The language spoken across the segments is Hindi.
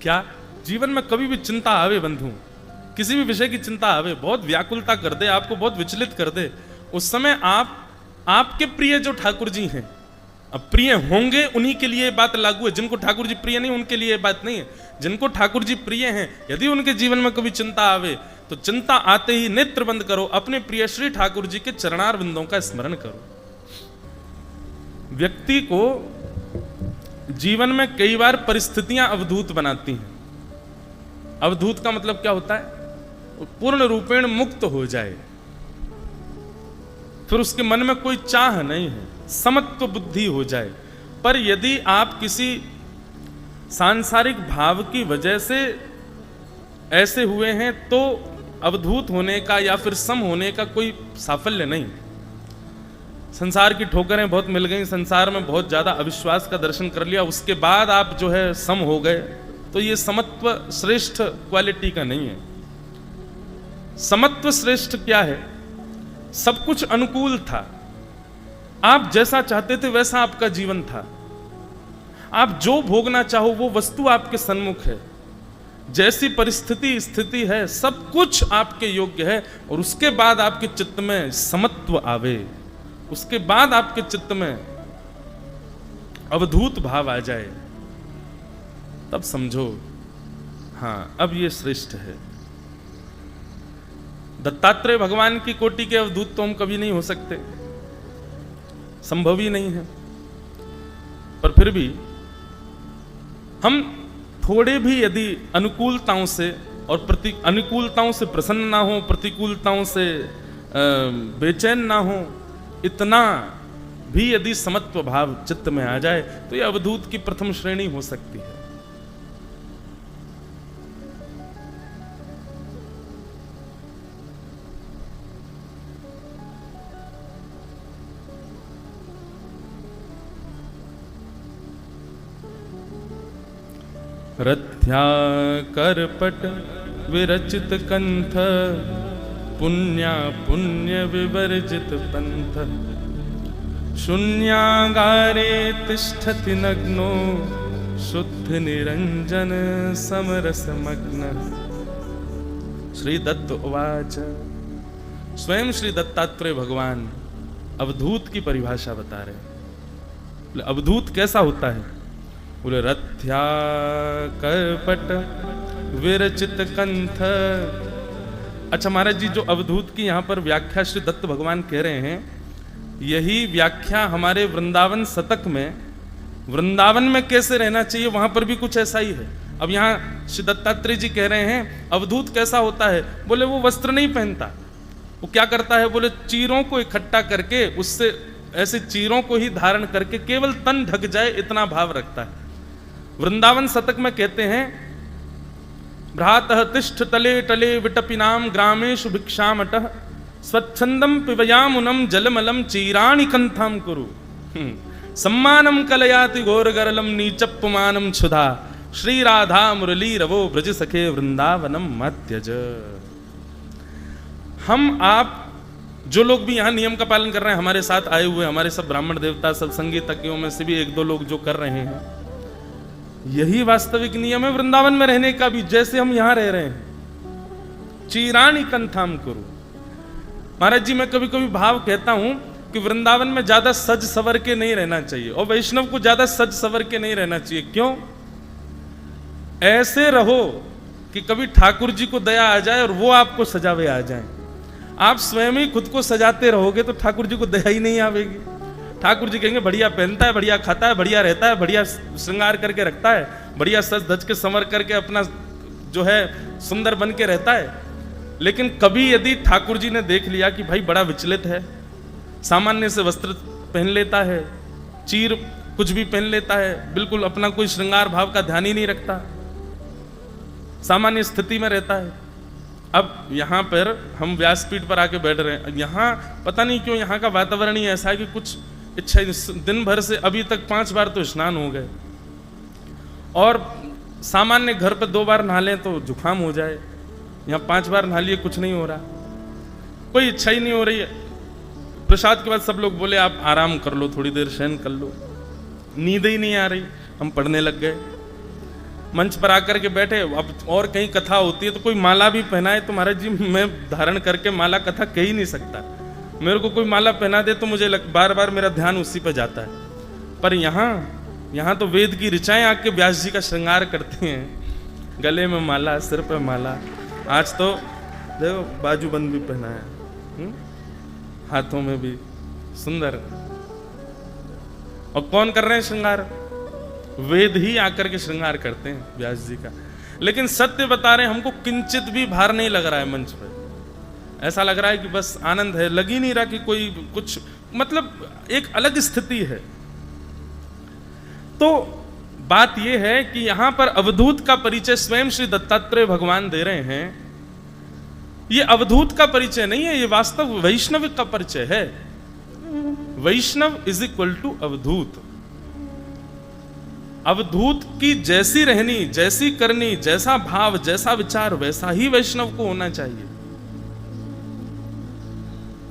क्या जीवन में कभी भी चिंता आवे बंधु, किसी भी विषय की चिंता आवे, बहुत व्याकुलता कर दे, आपको बहुत विचलित कर दे, उस समय आपके प्रिय जो ठाकुर जी हैं, अब प्रिय होंगे उन्हीं के लिए बात लागू है। जिनको ठाकुर जी प्रिय नहीं उनके लिए बात नहीं है। जिनको ठाकुर जी प्रिय हैं, यदि उनके जीवन में कभी चिंता आवे तो चिंता आते ही नेत्र बंद करो, अपने प्रिय श्री ठाकुर जी के चरणार बिंदों का स्मरण करो। व्यक्ति को जीवन में कई बार परिस्थितियां अवधूत बनाती हैं। अवधूत का मतलब क्या होता है? पूर्ण रूपेण मुक्त हो जाए, फिर उसके मन में कोई चाह नहीं है, समत्व बुद्धि हो जाए। पर यदि आप किसी सांसारिक भाव की वजह से ऐसे हुए हैं तो अवधूत होने का या फिर सम होने का कोई साफल्य नहीं। संसार की ठोकरें बहुत मिल गई, संसार में बहुत ज्यादा अविश्वास का दर्शन कर लिया, उसके बाद आप जो है सम हो गए, तो ये समत्व श्रेष्ठ क्वालिटी का नहीं है। समत्व श्रेष्ठ क्या है? सब कुछ अनुकूल था, आप जैसा चाहते थे वैसा आपका जीवन था, आप जो भोगना चाहो वो वस्तु आपके सन्मुख है, जैसी परिस्थिति स्थिति है सब कुछ आपके योग्य है, और उसके बाद आपके चित्त में समत्व आवे, उसके बाद आपके चित्त में अवधूत भाव आ जाए, तब समझो हाँ अब ये श्रेष्ठ है। दत्तात्रेय भगवान की कोटि के अवधूत तो हम कभी नहीं हो सकते, संभव ही नहीं है, पर फिर भी हम थोड़े भी यदि अनुकूलताओं से और अनुकूलताओं से प्रसन्न ना हो, प्रतिकूलताओं से बेचैन ना हो, इतना भी यदि समत्व भाव चित्त में आ जाए तो यह अवधूत की प्रथम श्रेणी हो सकती है। रथ्या करपट विरचित कंथ, पुण्या पुण्य विवर्जित पंथ, शून्यागारे तिष्ठति नग्नो, शुद्ध निरंजन समरस मग्न। श्री दत्त उवाच। स्वयं श्री दत्तात्रेय भगवान अवधूत की परिभाषा बता रहे। अवधूत कैसा होता है? बोले रथ्या करपट विरचित कंथ। अच्छा महाराज जी, जो अवधूत की यहाँ पर व्याख्या श्री दत्त भगवान कह रहे हैं, यही व्याख्या हमारे वृंदावन शतक में, वृंदावन में कैसे रहना चाहिए वहां पर भी कुछ ऐसा ही है। अब यहाँ श्री दत्तात्रेय जी कह रहे हैं अवधूत कैसा होता है? बोले वो वस्त्र नहीं पहनता, वो क्या करता है? बोले चीरों को इकट्ठा करके, उससे ऐसे चीरों को ही धारण करके केवल तन ढक जाए इतना भाव रखता है। वृंदावन शतक में कहते हैं भ्रातः तिष्ठ तले टले विटपिनाम ग्रामेषु भिक्षामटः, स्वच्छंदम पिबयामुनम जलमलम चीराणि कंथाम कुरु, सम्मानम कलयाति घोरगरलम नीचप्पमानम क्षुधा, श्री राधा मुरली रवो ब्रज सखे वृंदावनम मत्यज। हम आप जो लोग भी यहाँ नियम का पालन कर रहे हैं, हमारे साथ आए हुए हमारे सब ब्राह्मण देवता, सब संगीतज्ञों में से भी एक दो लोग जो कर रहे हैं, यही वास्तविक नियम है वृंदावन में रहने का भी, जैसे हम यहां रह रहे हैं। चीराणी कंथाम करो। महाराज जी, मैं कभी कभी भाव कहता हूं कि वृंदावन में ज्यादा सज सवर के नहीं रहना चाहिए, और वैष्णव को ज्यादा सज सवर के नहीं रहना चाहिए। क्यों? ऐसे रहो कि कभी ठाकुर जी को दया आ जाए और वो आपको सजावे आ जाए। आप स्वयं ही खुद को सजाते रहोगे तो ठाकुर जी को दया ही नहीं आवेगी। ठाकुर जी कहेंगे बढ़िया पहनता है, बढ़िया खाता है, बढ़िया रहता है, बढ़िया श्रृंगार करके रखता है, बढ़िया सज धज के संवर करके अपना जो है सुंदर बन के रहता है। लेकिन कभी यदि ठाकुर जी ने देख लिया कि भाई बड़ा विचलित है, सामान्य से वस्त्र पहन लेता है, चीर कुछ भी पहन लेता है, बिल्कुल अपना कोई श्रृंगार भाव का ध्यान ही नहीं रखता, सामान्य स्थिति में रहता है। अब यहाँ पर हम व्यासपीठ पर आके बैठ रहे हैं, यहाँ पता नहीं क्यों यहाँ का वातावरण ही ऐसा है कि कुछ इच्छा, दिन भर से अभी तक 5 बार तो स्नान हो गए, और सामान्य घर पे 2 बार नहा लें तो जुकाम हो जाए, यहाँ 5 बार नहा लिए कुछ नहीं हो रहा, कोई इच्छा ही नहीं हो रही है। प्रसाद के बाद सब लोग बोले आप आराम कर लो, थोड़ी देर शयन कर लो, नींद ही नहीं आ रही, हम पढ़ने लग गए। मंच पर आकर के बैठे, अब और कहीं कथा होती है तो कोई माला भी पहनाए तो महाराज जी मैं धारण करके माला कथा कह ही नहीं सकता। मेरे को कोई माला पहना दे तो मुझे बार बार मेरा ध्यान उसी पर जाता है। पर यहाँ तो वेद की ऋचाएं आके व्यास जी का श्रृंगार करते हैं, गले में माला, सिर पे माला, आज तो देखो बाजूबंद भी पहनाया, हाथों में भी सुंदर। और कौन कर रहे हैं श्रृंगार? वेद ही आकर के श्रृंगार करते हैं व्यास जी का। लेकिन सत्य बता रहे हैं, हमको किंचित भी भार नहीं लग रहा है मंच पे। ऐसा लग रहा है कि बस आनंद है, लग ही नहीं रहा कि कोई कुछ, मतलब एक अलग स्थिति है। तो बात यह है कि यहां पर अवधूत का परिचय स्वयं श्री दत्तात्रेय भगवान दे रहे हैं। ये अवधूत का परिचय नहीं है, ये वास्तव वैष्णव का परिचय है। वैष्णव इज इक्वल टू अवधूत। अवधूत की जैसी रहनी, जैसी करनी, जैसा भाव, जैसा विचार, वैसा ही वैष्णव को होना चाहिए।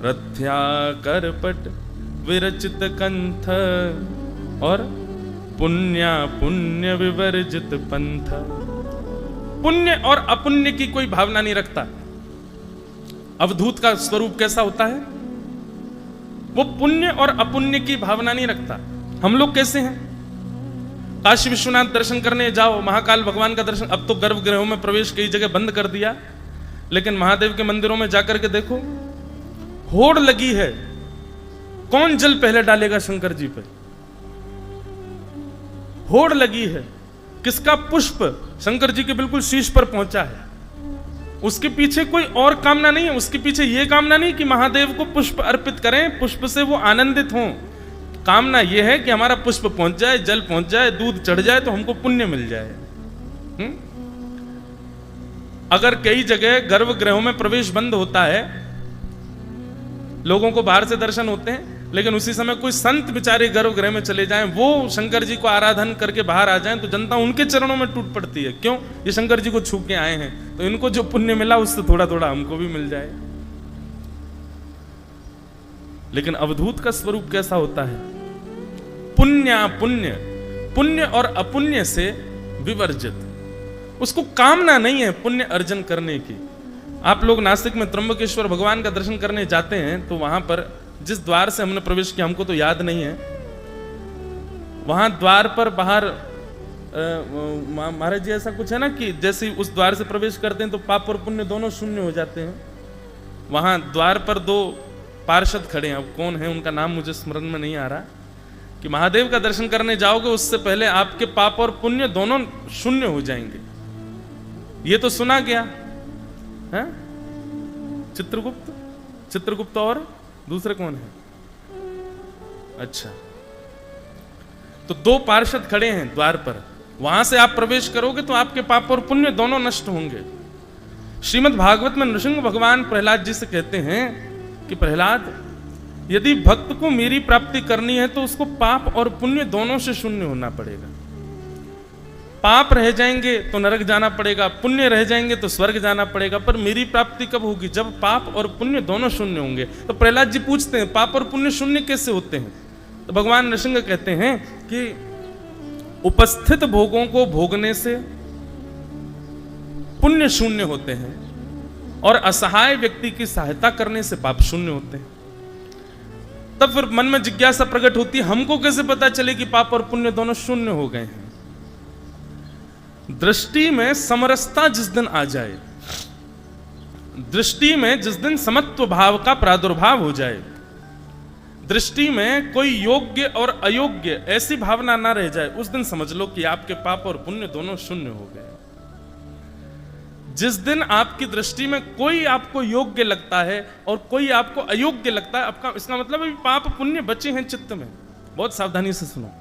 रथ्या करपट विरचित कंथ और पुण्या पुण्य विवर्जित पंथ। पुण्य और अपुण्य की कोई भावना नहीं रखता। अवधूत का स्वरूप कैसा होता है? वो पुण्य और अपुण्य की भावना नहीं रखता। हम लोग कैसे हैं? काशी विश्वनाथ दर्शन करने जाओ, महाकाल भगवान का दर्शन, अब तो गर्भगृहों में प्रवेश कई जगह बंद कर दिया, लेकिन महादेव के मंदिरों में जाकर के देखो, होड़ लगी है। कौन जल पहले डालेगा शंकर जी पे? होड़ लगी है। किसका पुष्प शंकर जी के बिल्कुल शीश पर पहुंचा है। उसके पीछे कोई और कामना नहीं है। उसके पीछे यह कामना नहीं कि महादेव को पुष्प अर्पित करें, पुष्प से वो आनंदित हों। कामना यह है कि हमारा पुष्प पहुंच जाए, जल पहुंच जाए, दूध चढ़ जाए तो हमको पुण्य मिल जाए। अगर कई जगह गर्भगृहों में प्रवेश बंद होता है, लोगों को बाहर से दर्शन होते हैं, लेकिन उसी समय कोई संत बेचारे गर्भगृह में चले जाएं, वो शंकर जी को आराधन करके बाहर आ जाएं, तो जनता उनके चरणों में टूट पड़ती है। क्यों? ये शंकर जी को छू के आए हैं, तो इनको जो पुण्य मिला उससे थोड़ा थोड़ा हमको भी मिल जाए। लेकिन अवधूत का स्वरूप कैसा होता है? पुण्य पुण्य, पुण्य और अपुण्य से विवर्जित। उसको कामना नहीं है पुण्य अर्जन करने की। आप लोग नासिक में त्र्यंबकेश्वर भगवान का दर्शन करने जाते हैं, तो वहां पर जिस द्वार से हमने प्रवेश किया, हमको तो याद नहीं है, वहां द्वार पर बाहर महाराज जी ऐसा कुछ है ना कि जैसे उस द्वार से प्रवेश करते हैं तो पाप और पुण्य दोनों शून्य हो जाते हैं। वहां द्वार पर दो पार्षद खड़े हैं, अब कौन है उनका नाम मुझे स्मरण में नहीं आ रहा, कि महादेव का दर्शन करने जाओगे उससे पहले आपके पाप और पुण्य दोनों शून्य हो जाएंगे। ये तो सुना गया है। चित्रगुप्त और दूसरे कौन है? अच्छा, तो दो पार्षद खड़े हैं द्वार पर, वहां से आप प्रवेश करोगे तो आपके पाप और पुण्य दोनों नष्ट होंगे। श्रीमद् भागवत में नृसिंह भगवान प्रहलाद जी से कहते हैं कि प्रहलाद, यदि भक्त को मेरी प्राप्ति करनी है तो उसको पाप और पुण्य दोनों से शून्य होना पड़ेगा। पाप रह जाएंगे तो नरक जाना पड़ेगा, पुण्य रह जाएंगे तो स्वर्ग जाना पड़ेगा। पर मेरी प्राप्ति कब होगी? जब पाप और पुण्य दोनों शून्य होंगे। तो प्रहलाद जी पूछते हैं, पाप और पुण्य शून्य कैसे होते हैं? तो भगवान नृसिंह कहते हैं कि उपस्थित भोगों को भोगने से पुण्य शून्य होते हैं और असहाय व्यक्ति की सहायता करने से पाप शून्य होते हैं। तब फिर मन में जिज्ञासा प्रकट होती है, हमको कैसे पता चले कि पाप और पुण्य दोनों शून्य हो गए हैं? दृष्टि में समरसता जिस दिन आ जाए, दृष्टि में जिस दिन समत्व भाव का प्रादुर्भाव हो जाए, दृष्टि में कोई योग्य और अयोग्य ऐसी भावना ना रह जाए, उस दिन समझ लो कि आपके पाप और पुण्य दोनों शून्य हो गए। जिस दिन आपकी दृष्टि में कोई आपको योग्य लगता है और कोई आपको अयोग्य लगता है, आपका इसका मतलब है पाप पुण्य बचे हैं चित्त में। बहुत सावधानी से सुनो।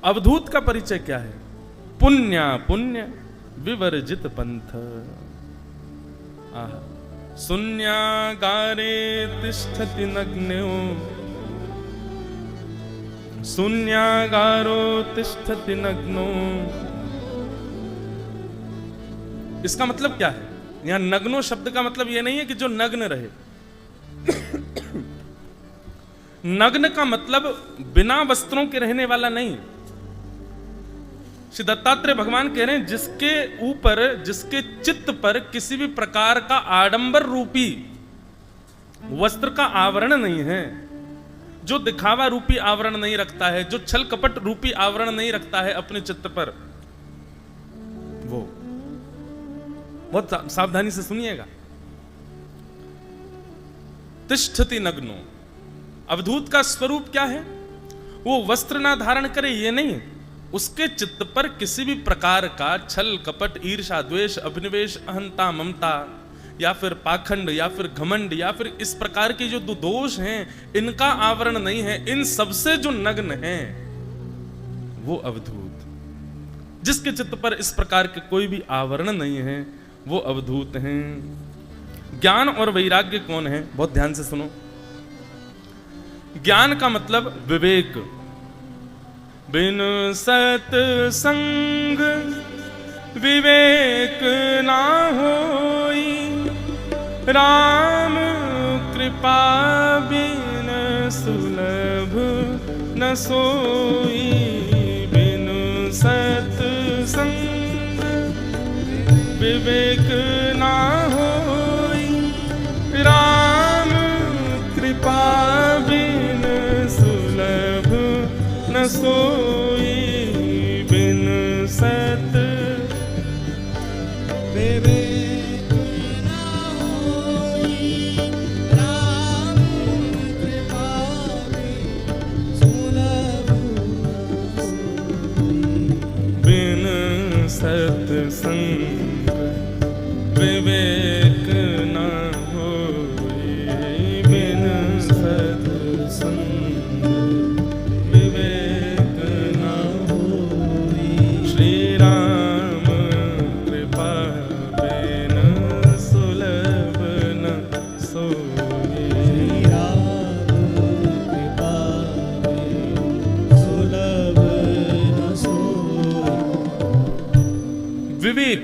अवधूत का परिचय क्या है? पुण्य पुण्य विवर्जित पंथ। शून्यागारे तिष्ठति नग्नो, शून्यागारो तिष्ठति नग्नो। इसका मतलब क्या है? यहां नग्नो शब्द का मतलब यह नहीं है कि जो नग्न रहे। नग्न का मतलब बिना वस्त्रों के रहने वाला नहीं। श्री दत्तात्रेय भगवान कह रहे हैं जिसके ऊपर, जिसके चित्त पर किसी भी प्रकार का आडंबर रूपी वस्त्र का आवरण नहीं है, जो दिखावा रूपी आवरण नहीं रखता है, जो छल कपट रूपी आवरण नहीं रखता है अपने चित्त पर, वो बहुत सावधानी से सुनिएगा। तिष्ठति नग्नो, अवधूत का स्वरूप क्या है? वो वस्त्र ना धारण करे ये नहीं, उसके चित्त पर किसी भी प्रकार का छल कपट, ईर्षा, द्वेष, अभिनिवेश, अहंता, ममता या फिर पाखंड या फिर घमंड या फिर इस प्रकार के जो दोष हैं, इनका आवरण नहीं है। इन सबसे जो नग्न है वो अवधूत। जिसके चित्त पर इस प्रकार के कोई भी आवरण नहीं है वो अवधूत हैं। ज्ञान और वैराग्य कौन है? बहुत ध्यान से सुनो। ज्ञान का मतलब विवेक। बिन सत्संग विवेक ना होई, राम कृपा बिन सुलभ न सोई। बिन सत्संग विवेक ना होई, राम कृपा बिन सुलभ न सोई। बिन सत विवेक ना होई, राम कृपा बिन सुलभ न सोई। बिन सत्संग विवेक ना होई, बिन सत्संग विवेक ना होई। श्री राम कृपा बिन सुलभ न सोई। श्री राम कृपा बिन सुलभ न सोई। विवेक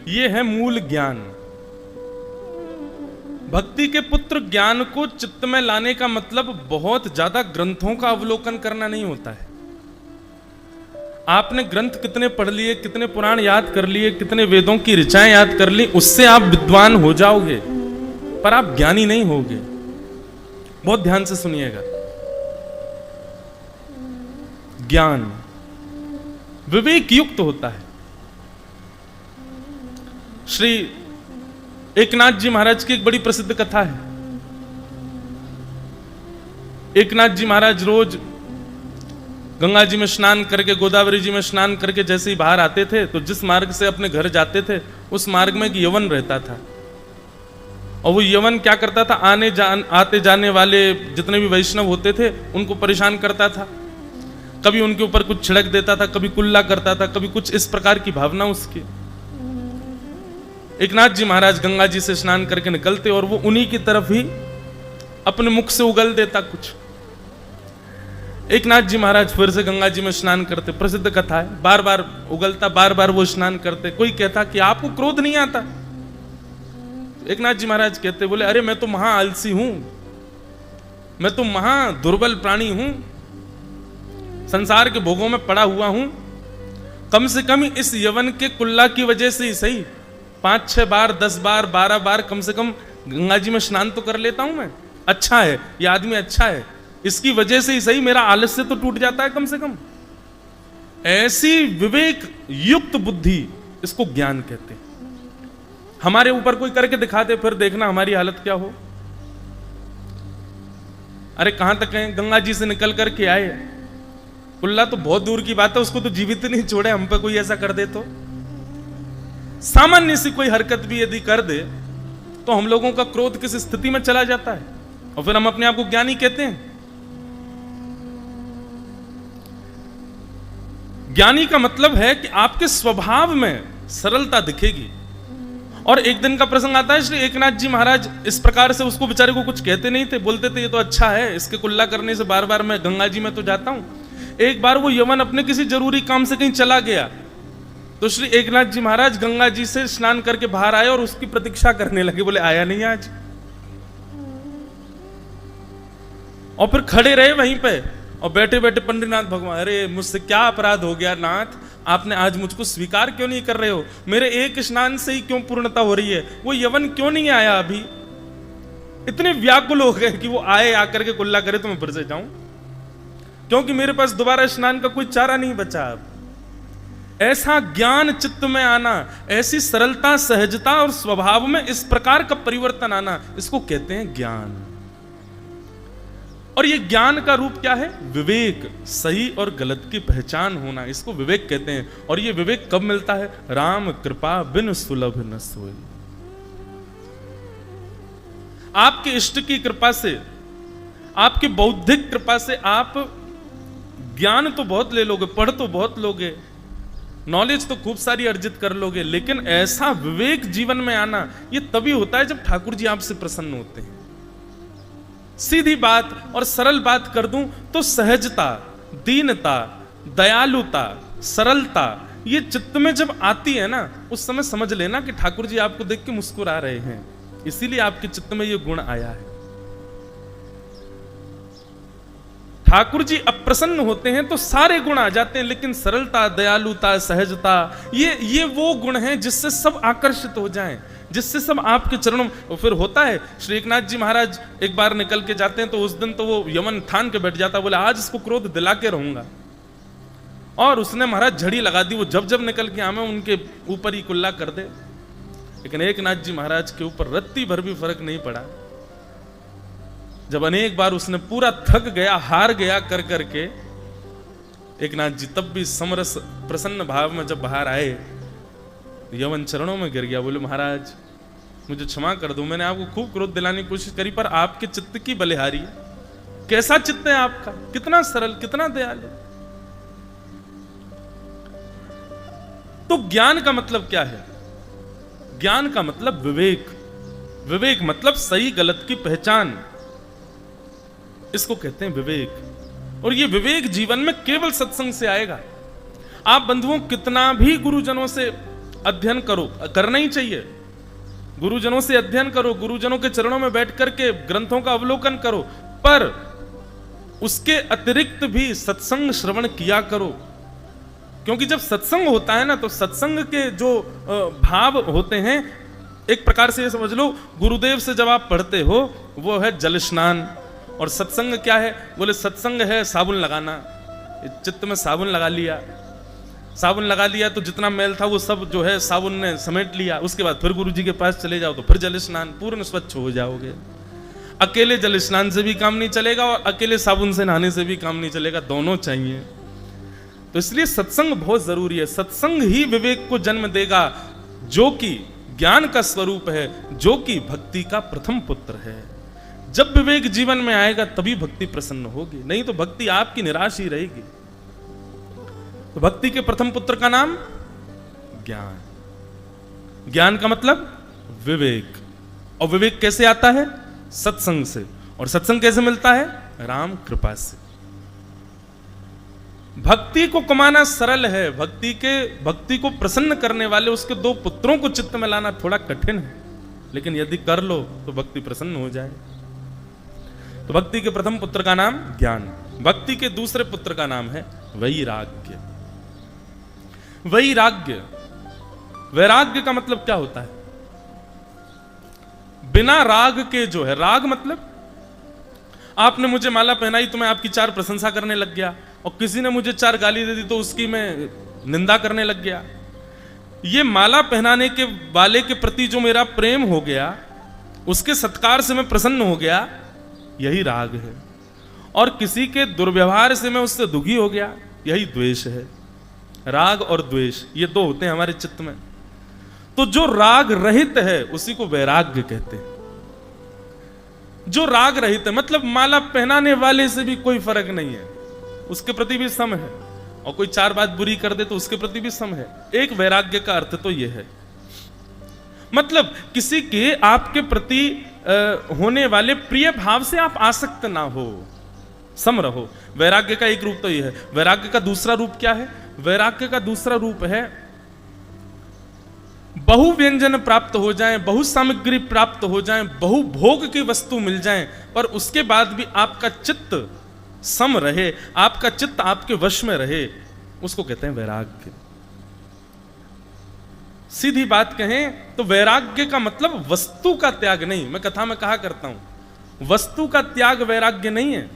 ये है मूल ज्ञान। भक्ति के पुत्र ज्ञान को चित्त में लाने का मतलब बहुत ज्यादा ग्रंथों का अवलोकन करना नहीं होता है। आपने ग्रंथ कितने पढ़ लिए, कितने पुराण याद कर लिए, कितने वेदों की ऋचाएं याद कर ली, उससे आप विद्वान हो जाओगे पर आप ज्ञानी नहीं होगे। बहुत ध्यान से सुनिएगा। ज्ञान विवेक युक्त होता है। श्री एकनाथ जी महाराज की एक बड़ी प्रसिद्ध कथा है। एकनाथ जी महाराज रोज गंगा जी में स्नान करके, गोदावरी जी में स्नान करके जैसे ही बाहर आते थे तो जिस मार्ग से अपने घर जाते थे उस मार्ग में एक यवन रहता था। और वो यवन क्या करता था, आते जाने वाले जितने भी वैष्णव होते थे उनको परेशान करता था। कभी उनके ऊपर कुछ छिड़क देता था, कभी कुल्ला करता था, कभी कुछ इस प्रकार की भावना उसकी। एकनाथ जी महाराज गंगा जी से स्नान करके निकलते और वो उन्हीं की तरफ ही अपने मुख से उगल देता कुछ। एकनाथ जी महाराज फिर से गंगा जी में स्नान करते, प्रसिद्ध कथा है, बार बार उगलता, बार बार वो स्नान करते। कोई कहता कि आपको क्रोध नहीं आता? एकनाथ जी महाराज कहते, बोले अरे मैं तो महा आलसी हूं, मैं तो महा दुर्बल प्राणी हूं, संसार के भोगों में पड़ा हुआ हूं। कम से कम इस यवन के कुल्ला की वजह से ही सही 5-6 बार, 10 बार, 12 बार कम से कम गंगा जी में स्नान तो कर लेता हूं मैं। अच्छा है, ये आदमी अच्छा है, इसकी वजह से ही सही मेरा आलस्य तो टूट जाता है कम से कम। ऐसी विवेक युक्त बुद्धि, इसको ज्ञान कहते हैं। हमारे ऊपर कोई करके दिखा दे, फिर देखना हमारी हालत क्या हो। अरे कहां तक है, गंगा जी से निकल करके आए, कुल्ला तो बहुत दूर की बात है, उसको तो जीवित नहीं छोड़े, हम पे कोई ऐसा कर दे तो। सामान्य सी कोई हरकत भी यदि कर दे तो हम लोगों का क्रोध किस स्थिति में चला जाता है, और फिर हम अपने आप को ज्ञानी कहते हैं। ज्ञानी का मतलब है कि आपके स्वभाव में सरलता दिखेगी। और एक दिन का प्रसंग आता है, श्री एकनाथ जी महाराज इस प्रकार से उसको बेचारे को कुछ कहते नहीं थे, बोलते थे ये तो अच्छा है, इसके कुल्ला करने से बार बार मैं गंगा जी में तो जाता हूं। एक बार वो यवन अपने किसी जरूरी काम से कहीं चला गया तो श्री एकनाथ जी महाराज गंगा जी से स्नान करके बाहर आए और उसकी प्रतीक्षा करने लगे। बोले आया नहीं आज, और फिर खड़े रहे वहीं पे। और बैठे बैठे पंडितनाथ भगवान, अरे मुझसे क्या अपराध हो गया नाथ, आपने आज मुझको स्वीकार क्यों नहीं कर रहे हो? मेरे एक स्नान से ही क्यों पूर्णता हो रही है? वो यवन क्यों नहीं आया अभी? इतने व्याकुल हो गए कि वो आए, आकर के कुल्ला करे तो मैं फिर से जाऊं, क्योंकि मेरे पास दोबारा स्नान का कोई चारा नहीं बचा अब। ऐसा ज्ञान चित्त में आना, ऐसी सरलता, सहजता और स्वभाव में इस प्रकार का परिवर्तन आना, इसको कहते हैं ज्ञान। और ये ज्ञान का रूप क्या है? विवेक, सही और गलत की पहचान होना, इसको विवेक कहते हैं। और ये विवेक कब मिलता है? राम कृपा बिन सुलभ न सोई। आपके इष्ट की कृपा से, आपकी बौद्धिक कृपा से आप ज्ञान तो बहुत ले लोगे, पढ़ तो बहुत लोगे, नॉलेज तो खूब सारी अर्जित कर लोगे, लेकिन ऐसा विवेक जीवन में आना ये तभी होता है जब ठाकुर जी आपसे प्रसन्न होते हैं। सीधी बात और सरल बात कर दूं तो सहजता, दीनता, दयालुता, सरलता ये चित्त में जब आती है ना, उस समय समझ लेना कि ठाकुर जी आपको देख के मुस्कुरा रहे हैं, इसीलिए आपके चित्त में ये गुण आया है। ठाकुर जी अप्रसन्न होते हैं तो सारे गुण आ जाते हैं, लेकिन सरलता, दयालुता, सहजता ये वो गुण हैं जिससे सब आकर्षित हो जाएं, जिससे सब आपके चरणों में। फिर होता है, श्री एकनाथ जी महाराज एक बार निकल के जाते हैं तो उस दिन तो वो यमन ठान के बैठ जाता, बोले आज इसको क्रोध दिला के रहूंगा। और उसने महाराज झड़ी लगा दी, वो जब जब निकल के आवे उनके ऊपर ही कुल्ला कर दे। लेकिन एकनाथ जी महाराज के ऊपर रत्ती भर भी फर्क नहीं पड़ा। जब अनेक बार उसने पूरा थक गया, हार गया कर करके, एकनाथ जी तब भी समरस प्रसन्न भाव में जब बाहर आए, यमन चरणों में गिर गया, बोले महाराज मुझे क्षमा कर दो, मैंने आपको खूब क्रोध दिलाने की कोशिश करी, पर आपके चित्त की बलिहारी। कैसा चित्त है आपका, कितना सरल, कितना दयालु। तो ज्ञान का मतलब क्या है? ज्ञान का मतलब विवेक। विवेक मतलब सही गलत की पहचान, इसको कहते हैं विवेक। और ये विवेक जीवन में केवल सत्संग से आएगा। आप बंधुओं कितना भी गुरुजनों से अध्ययन करो, करना ही चाहिए, गुरुजनों से अध्ययन करो, गुरुजनों के चरणों में बैठ करके ग्रंथों का अवलोकन करो, पर उसके अतिरिक्त भी सत्संग श्रवण किया करो। क्योंकि जब सत्संग होता है ना, तो सत्संग के जो भाव होते हैं, एक प्रकार से ये समझ लो, गुरुदेव से जब आप पढ़ते हो वो है जल स्नान। और सत्संग क्या है? बोले सत्संग है साबुन लगाना। चित्त में साबुन लगा लिया, साबुन लगा लिया तो जितना मैल था वो सब जो है साबुन ने समेट लिया। उसके बाद फिर गुरु जी के पास चले जाओ तो फिर जल स्नान, पूर्ण स्वच्छ हो जाओगे। अकेले जल स्नान से भी काम नहीं चलेगा और अकेले साबुन से नहाने से भी काम नहीं चलेगा, दोनों चाहिए। तो इसलिए सत्संग बहुत जरूरी है। सत्संग ही विवेक को जन्म देगा, जो कि ज्ञान का स्वरूप है, जो कि भक्ति का प्रथम पुत्र है। जब विवेक जीवन में आएगा तभी भक्ति प्रसन्न होगी, नहीं तो भक्ति आपकी निराश ही रहेगी। तो भक्ति के प्रथम पुत्र का नाम ज्ञान। ज्ञान का मतलब विवेक। और विवेक कैसे आता है? सत्संग से। और सत्संग कैसे मिलता है? राम कृपा से। भक्ति को कमाना सरल है, भक्ति को प्रसन्न करने वाले उसके दो पुत्रों को चित्त में लाना थोड़ा कठिन है, लेकिन यदि कर लो तो भक्ति प्रसन्न हो जाए। तो भक्ति के प्रथम पुत्र का नाम ज्ञान। भक्ति के दूसरे पुत्र का नाम है वैराग्य। वैराग्य, वैराग्य का मतलब क्या होता है? बिना राग के जो है, राग मतलब आपने मुझे माला पहनाई तो मैं आपकी चार प्रशंसा करने लग गया, और किसी ने मुझे चार गाली दे दी तो उसकी मैं निंदा करने लग गया। ये माला पहनाने के वाले के प्रति जो मेरा प्रेम हो गया, उसके सत्कार से मैं प्रसन्न हो गया, यही राग है। और किसी के दुर्व्यवहार से मैं उससे दुखी हो गया, यही द्वेष है। राग और द्वेष ये दो होते हैं हमारे चित्त में। तो जो राग रहित है उसी को वैराग्य कहते हैं। जो राग रहित है मतलब माला पहनाने वाले से भी कोई फर्क नहीं है, उसके प्रति भी सम है, और कोई चार बात बुरी कर दे तो उसके प्रति भी सम है। एक वैराग्य का अर्थ तो यह है, मतलब किसी के आपके प्रति होने वाले प्रिय भाव से आप आसक्त ना हो, सम रहो। वैराग्य का एक रूप तो यह है। वैराग्य का दूसरा रूप क्या है? वैराग्य का दूसरा रूप है बहु व्यंजन प्राप्त हो जाए, बहु सामग्री प्राप्त हो जाए, बहु भोग की वस्तु मिल जाए, पर उसके बाद भी आपका चित्त सम रहे, आपका चित्त आपके वश में रहे, उसको कहते हैं वैराग्य। सीधी बात कहें तो वैराग्य का मतलब वस्तु का त्याग नहीं। मैं कथा में कहा करता हूं, वस्तु का त्याग वैराग्य नहीं है,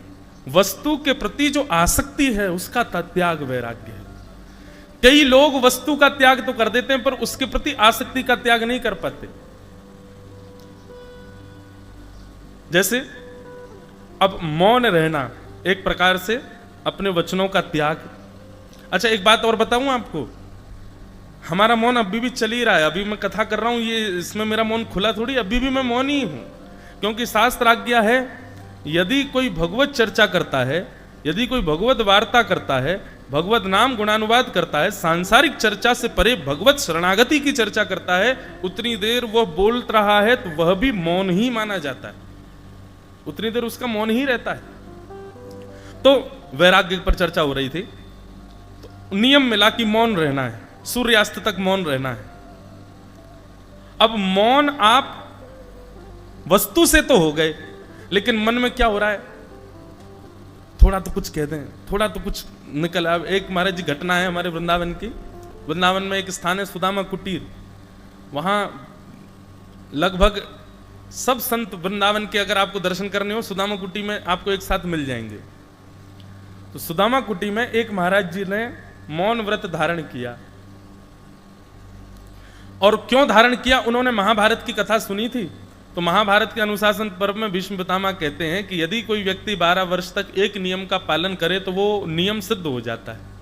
वस्तु के प्रति जो आसक्ति है उसका त्याग वैराग्य है। कई लोग वस्तु का त्याग तो कर देते हैं पर उसके प्रति आसक्ति का त्याग नहीं कर पाते। जैसे अब मौन रहना एक प्रकार से अपने वचनों का त्याग। अच्छा एक बात और बताऊं आपको, हमारा मौन अभी भी चल ही रहा है। अभी मैं कथा कर रहा हूं, ये इसमें मेरा मौन खुला थोड़ी, अभी भी मैं मौन ही हूं, क्योंकि शास्त्र आज्ञा है यदि कोई भगवत चर्चा करता है, यदि कोई भगवत वार्ता करता है, भगवत नाम गुणानुवाद करता है, सांसारिक चर्चा से परे भगवत शरणागति की चर्चा करता है, उतनी देर वह बोल रहा है तो वह भी मौन ही माना जाता है, उतनी देर उसका मौन ही रहता है। तो वैराग्य पर चर्चा हो रही थी, तो नियम मिला कि मौन रहना है, सूर्यास्त तक मौन रहना है। अब मौन आप वस्तु से तो हो गए, लेकिन मन में क्या हो रहा है, थोड़ा तो कुछ कह दें, थोड़ा तो कुछ निकल। अब एक महाराज जी घटना है हमारे वृंदावन की। वृंदावन में एक स्थान है सुदामा कुटीर, वहां लगभग सब संत वृंदावन के अगर आपको दर्शन करने हो सुदामा कुटी में आपको एक साथ मिल जाएंगे। तो सुदामा कुटी में एक महाराज जी ने मौन व्रत धारण किया। और क्यों धारण किया, उन्होंने महाभारत की कथा सुनी थी। तो महाभारत के अनुशासन पर्व में भीष्म पितामह कहते हैं कि यदि कोई व्यक्ति 12 वर्ष तक एक नियम का पालन करे तो वो नियम सिद्ध हो जाता है।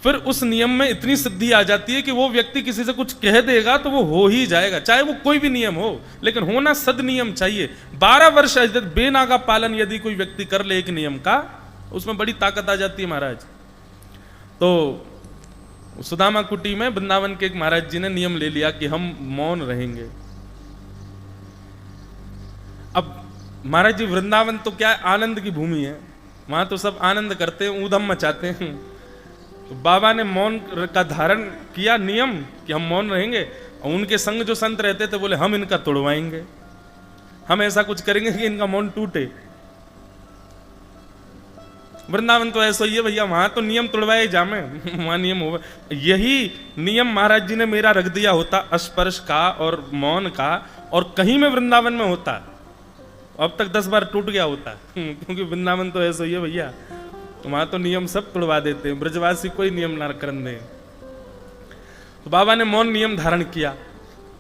फिर उस नियम में इतनी सिद्धि आ जाती है कि वो व्यक्ति किसी से कुछ कह देगा तो वो हो ही जाएगा, चाहे वो कोई भी नियम हो, लेकिन होना सद नियम चाहिए। 12 वर्ष बेनागा पालन यदि कोई व्यक्ति कर ले एक नियम का, उसमें बड़ी ताकत आ जाती है महाराज। तो सुदामा कुटी में वृंदावन के एक महाराज जी ने नियम ले लिया कि हम मौन रहेंगे। अब महाराज जी वृंदावन तो क्या है, आनंद की भूमि है, वहां तो सब आनंद करते हैं, ऊधम मचाते हैं। तो बाबा ने मौन का धारण किया नियम कि हम मौन रहेंगे, और उनके संग जो संत रहते थे बोले हम इनका तोड़वाएंगे, हम ऐसा कुछ करेंगे कि इनका मौन टूटे। वृंदावन तो ऐसा ही है भैया, वहां तो नियम तोड़वाए जामे, वहां नियम हो। यही नियम महाराज जी ने मेरा रख दिया होता स्पर्श का और मौन का, और कहीं में वृंदावन में होता अब तक 10 बार टूट गया होता, क्योंकि वृंदावन तो ऐसा ही है भैया, तो वहां तो नियम सब तोड़वा देते हैं, ब्रजवासी कोई नियम ना करने दे। तो बाबा ने मौन नियम धारण किया।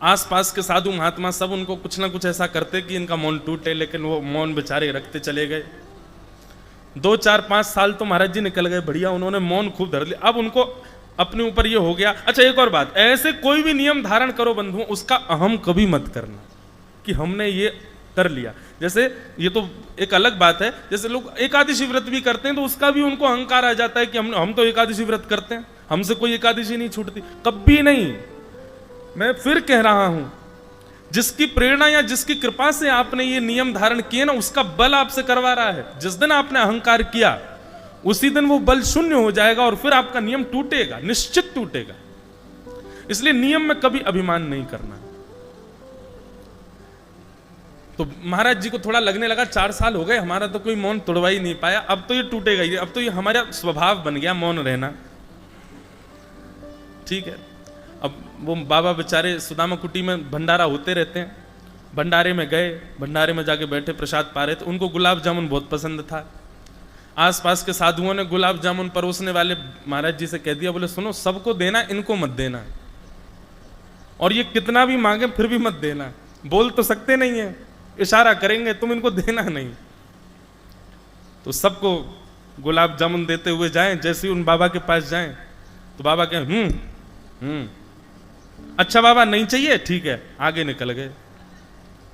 आसपास के साधु महात्मा सब उनको कुछ ना कुछ ऐसा करते कि इनका मौन टूटे, लेकिन वो मौन बेचारे रखते चले गए। 2, 4, 5 साल तो महाराज जी निकल गए, बढ़िया, उन्होंने मौन खूब धर लिया। अब उनको अपने ऊपर ये हो गया। अच्छा एक और बात, ऐसे कोई भी नियम धारण करो बंधुओं, उसका अहम कभी मत करना कि हमने ये कर लिया। जैसे ये तो एक अलग बात है, जैसे लोग एकादशी व्रत भी करते हैं तो उसका भी उनको अहंकार आ जाता है कि हम तो एकादशी व्रत करते हैं, हमसे कोई एकादशी नहीं छूटती। कभी नहीं। मैं फिर कह रहा हूं, जिसकी प्रेरणा या जिसकी कृपा से आपने ये नियम धारण किए ना, उसका बल आपसे करवा रहा है। जिस दिन आपने अहंकार किया उसी दिन वो बल शून्य हो जाएगा और फिर आपका नियम टूटेगा, निश्चित टूटेगा। इसलिए नियम में कभी अभिमान नहीं करना। तो महाराज जी को थोड़ा लगने लगा 4 साल हो गए, हमारा तो कोई मौन तोड़वा ही नहीं पाया, अब तो ये टूटेगा ही, अब तो ये हमारा स्वभाव बन गया मौन रहना। ठीक है। अब वो बाबा बेचारे सुदामा कुटी में भंडारा होते रहते हैं, भंडारे में गए, भंडारे में जाके बैठे, प्रसाद पा रहे थे। उनको गुलाब जामुन बहुत पसंद था। आसपास के साधुओं ने गुलाब जामुन परोसने वाले महाराज जी से कह दिया, बोले सुनो, सबको देना, इनको मत देना, और ये कितना भी मांगे फिर भी मत देना। बोल तो सकते नहीं है, इशारा करेंगे, तुम इनको देना नहीं। तो सबको गुलाब जामुन देते हुए जाएं। जैसे ही उन बाबा के पास जाएं तो बाबा कहें अच्छा बाबा नहीं चाहिए, ठीक है, आगे निकल गए।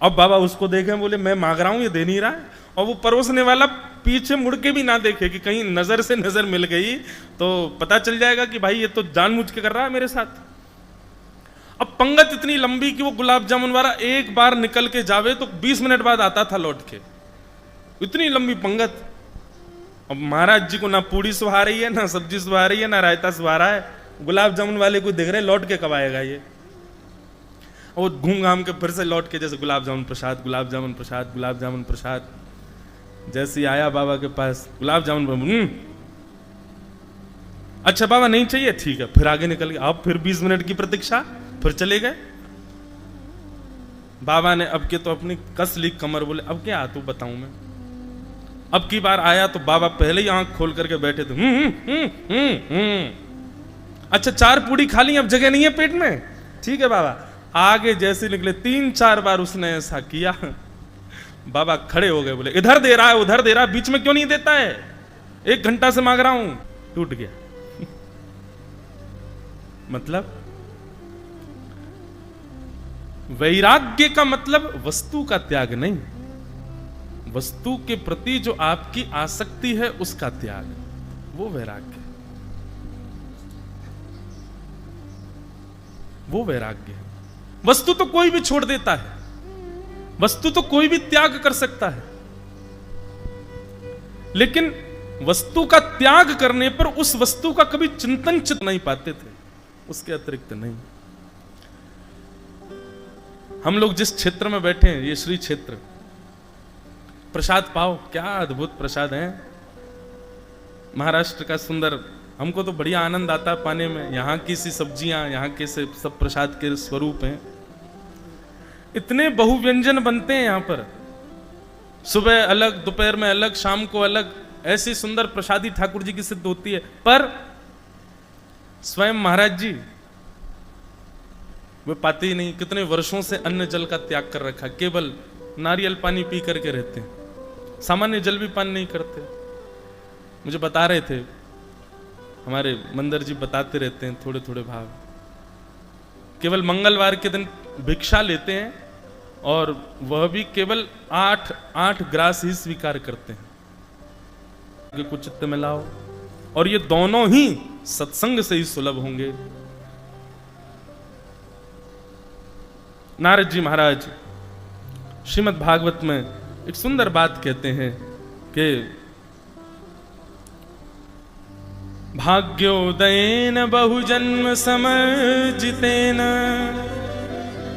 अब बाबा उसको देखें, बोले मैं मांग रहा हूं, ये दे नहीं रहा है। और वो परोसने वाला पीछे मुड़ के भी ना देखे कि कहीं नजर से नजर मिल गई तो पता चल जाएगा कि भाई ये तो जानबूझ के कर रहा है मेरे साथ। अब पंगत इतनी लंबी कि वो गुलाब जामुन वाला एक बार निकल के जावे तो 20 मिनट बाद आता था लौट के, इतनी लंबी पंगत। अब महाराज जी को ना पूड़ी सुहा रही है, ना सब्जी सुहा रही है, ना रायता सुहा रहा है, गुलाब जामुन वाले को देख रहे, लौट के कब आएगा ये। और घूम घाम के फिर से लौट के जैसे गुलाब जामुन प्रसाद, गुलाब जामुन प्रसाद, गुलाब जामुन प्रसाद। जैसे ही आया बाबा के पास, गुलाब जामुन, अच्छा बाबा नहीं चाहिए, ठीक है, फिर आगे निकल गया। अब फिर 20 मिनट की प्रतीक्षा। फिर चले गए। बाबा ने अब के तो अपनी कस ली कमर, बोले अब क्या तू बताऊं मैं। अब की बार आया तो बाबा पहले ही आंख खोल करके बैठे थे। अच्छा 4 पूड़ी खा ली, अब जगह नहीं है पेट में, ठीक है बाबा। आगे जैसे निकले 3-4 बार उसने ऐसा किया, बाबा खड़े हो गए, बोले इधर दे रहा है उधर दे रहा है, बीच में क्यों नहीं देता है, 1 घंटा से मांग रहा हूं। टूट गया। मतलब वैराग्य का मतलब वस्तु का त्याग नहीं, वस्तु के प्रति जो आपकी आसक्ति है उसका त्याग, वो वैराग्य, वो वैराग्य है। वस्तु तो कोई भी छोड़ देता है, वस्तु तो कोई भी त्याग कर सकता है, लेकिन वस्तु का त्याग करने पर उस वस्तु का कभी चिंतन चित नहीं पाते थे, उसके अतिरिक्त नहीं। हम लोग जिस क्षेत्र में बैठे हैं, ये श्री क्षेत्र, प्रसाद पाओ, क्या अद्भुत प्रसाद है, महाराष्ट्र का सुंदर, हमको तो बढ़िया आनंद आता है पाने में। यहाँ की सी सब्जियां, यहाँ के से सब प्रसाद के स्वरूप हैं, इतने बहुव्यंजन बनते हैं यहाँ पर, सुबह अलग, दोपहर में अलग, शाम को अलग, ऐसी सुंदर प्रसादी ठाकुर जी की सिद्ध होती है। पर स्वयं महाराज जी वे पाते ही नहीं, कितने वर्षों से अन्न जल का त्याग कर रखा, केवल नारियल पानी पी करके रहते हैं, सामान्य जल भी पान नहीं करते। मुझे बता रहे थे हमारे मंदिर जी, बताते रहते हैं थोड़े थोड़े भाव, केवल मंगलवार के दिन भिक्षा लेते हैं और वह भी केवल 8 ग्रास ही स्वीकार करते हैं। कुछ चित्त में लाओ, और ये दोनों ही सत्संग से ही सुलभ होंगे। नारद जी महाराज श्रीमद् भागवत में एक सुंदर बात कहते हैं कि भाग्योदयेन बहुजन्म समर्जितेन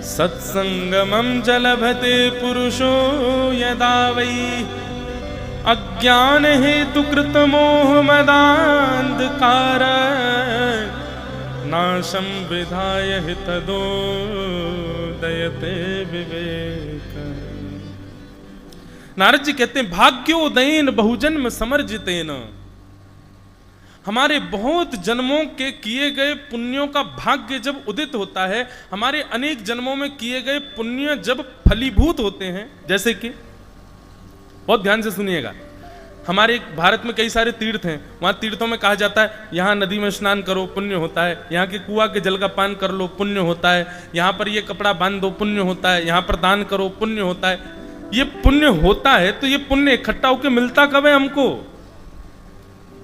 सत्संगमं जलभते पुरुषो यदा वै अज्ञान हेतु कृत मोह मदान्धकार नाशं विधाय तदोदयते विवेक। नारद जी कहते हैं भाग्योदयेन बहुजन्म समर्जितेन, हमारे बहुत जन्मों के किए गए पुण्यों का भाग्य जब उदित होता है, हमारे अनेक जन्मों में किए गए पुण्य जब फलीभूत होते हैं, जैसे कि बहुत ध्यान से सुनिएगा, हमारे भारत में कई सारे तीर्थ हैं, वहां तीर्थों में कहा जाता है यहाँ नदी में स्नान करो पुण्य होता है, यहाँ के कुआं के जल का पान कर लो पुण्य होता है, यहाँ पर ये कपड़ा बांध दो पुण्य होता है, यहाँ पर दान करो पुण्य होता है। ये पुण्य होता है तो ये पुण्य इकट्ठा होकर मिलता कब है हमको?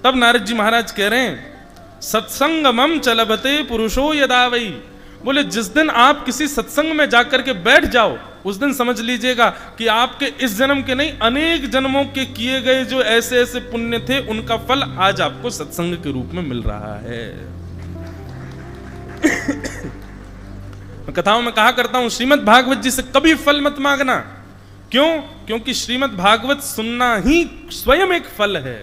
तब नारद जी महाराज कह रहे हैं सत्संगमं चलबते पुरुषो यदा वै, बोले जिस दिन आप किसी सत्संग में जाकर के बैठ जाओ उस दिन समझ लीजिएगा कि आपके इस जन्म के नहीं अनेक जन्मों के किए गए जो ऐसे ऐसे पुण्य थे उनका फल आज आपको सत्संग के रूप में मिल रहा है। मैं कथाओं में कहा करता हूं श्रीमद् भागवत जी से कभी फल मत मांगना। क्यों? क्योंकि श्रीमद् भागवत सुनना ही स्वयं एक फल है।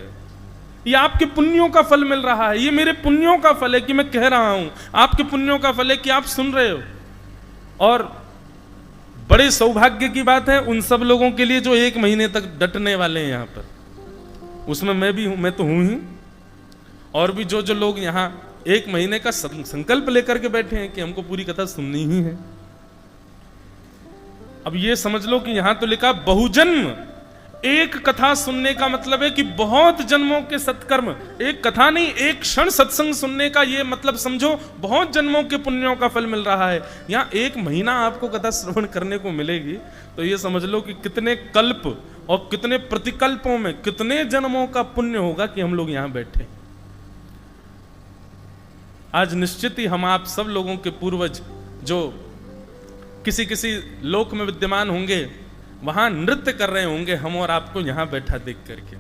ये आपके पुण्यों का फल मिल रहा है, ये मेरे पुण्यों का फल है कि मैं कह रहा हूं, आपके पुण्यों का फल है कि आप सुन रहे हो। और बड़े सौभाग्य की बात है उन सब लोगों के लिए जो 1 महीने तक डटने वाले हैं यहाँ पर, उसमें मैं भी हूं, मैं तो हूं ही। और भी जो जो लोग यहाँ 1 महीने का संकल्प लेकर के बैठे हैं कि हमको पूरी कथा सुननी ही है। अब ये समझ लो कि यहां तो लिखा बहुजन्म, एक कथा सुनने का मतलब है कि बहुत जन्मों के सत्कर्म, एक कथा नहीं एक क्षण सत्संग सुनने का ये मतलब समझो बहुत जन्मों के पुण्यों का फल मिल रहा है। यहाँ 1 महीना आपको कथा श्रवण करने को मिलेगी तो ये समझ लो कि कितने कल्प और कितने प्रतिकल्पों में कितने जन्मों का पुण्य होगा कि हम लोग यहाँ बैठे। आज निश्चित ही हम आप सब लोगों के पूर्वज जो किसी किसी लोक में विद्यमान होंगे वहां नृत्य कर रहे होंगे, हम और आपको यहां बैठा देख करके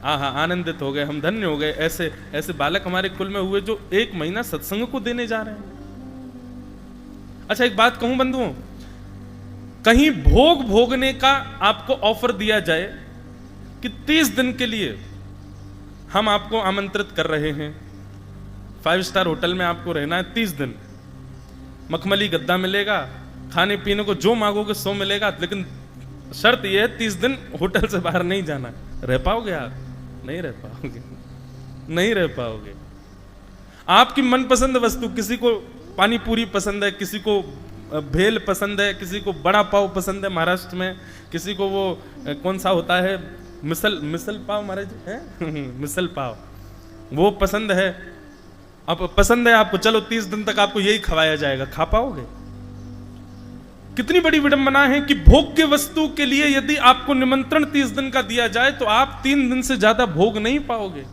आहा आनंदित हो गए, हम धन्य हो गए। ऐसे ऐसे बालक हमारे कुल में हुए जो 1 महीना सत्संग को देने जा रहे हैं। अच्छा एक बात कहूं बंधुओं, कहीं भोग भोगने का आपको ऑफर दिया जाए कि 30 दिन के लिए हम आपको आमंत्रित कर रहे हैं, 5 स्टार होटल में आपको रहना है 30 दिन, मखमली गद्दा मिलेगा, खाने पीने को जो मांगोगे सो मिलेगा, लेकिन शर्त यह है 30 दिन होटल से बाहर नहीं जाना। रह पाओगे आप? नहीं रह पाओगे, नहीं रह पाओगे। आपकी मनपसंद वस्तु, किसी को पानी पूरी पसंद है, किसी को भेल पसंद है, किसी को बड़ा पाव पसंद है महाराष्ट्र में, किसी को वो कौन सा होता है मिसल पाव महाराज है मिसल पाव, वो पसंद है। अब पसंद है आपको, चलो 30 दिन तक आपको यही खवाया जाएगा, खा पाओगे? कितनी बड़ी विडंबना है कि भोग्य वस्तु के लिए यदि आपको निमंत्रण 30 दिन का दिया जाए तो आप 3 दिन से ज्यादा भोग नहीं पाओगे।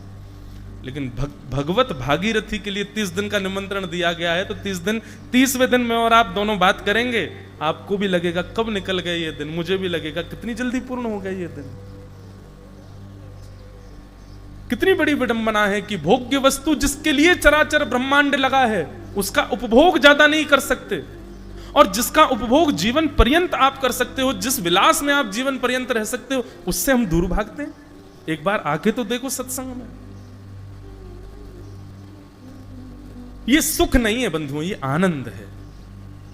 लेकिन भगवत भागीरथी के लिए 30 दिन का निमंत्रण दिया गया है, तो 30वें दिन में और आप दोनों बात करेंगे, आपको भी लगेगा कब निकल गए ये दिन, मुझे भी लगेगा कितनी जल्दी पूर्ण हो गया ये दिन। कितनी बड़ी विडंबना है कि भोग्य वस्तु जिसके लिए चराचर ब्रह्मांड लगा है, उसका उपभोग ज्यादा नहीं कर सकते, और जिसका उपभोग जीवन पर्यंत आप कर सकते हो, जिस विलास में आप जीवन पर्यंत रह सकते हो, उससे हम दूर भागते हैं। एक बार आके तो देखो सत्संग में। ये सुख नहीं है बंधुओं, ये आनंद है,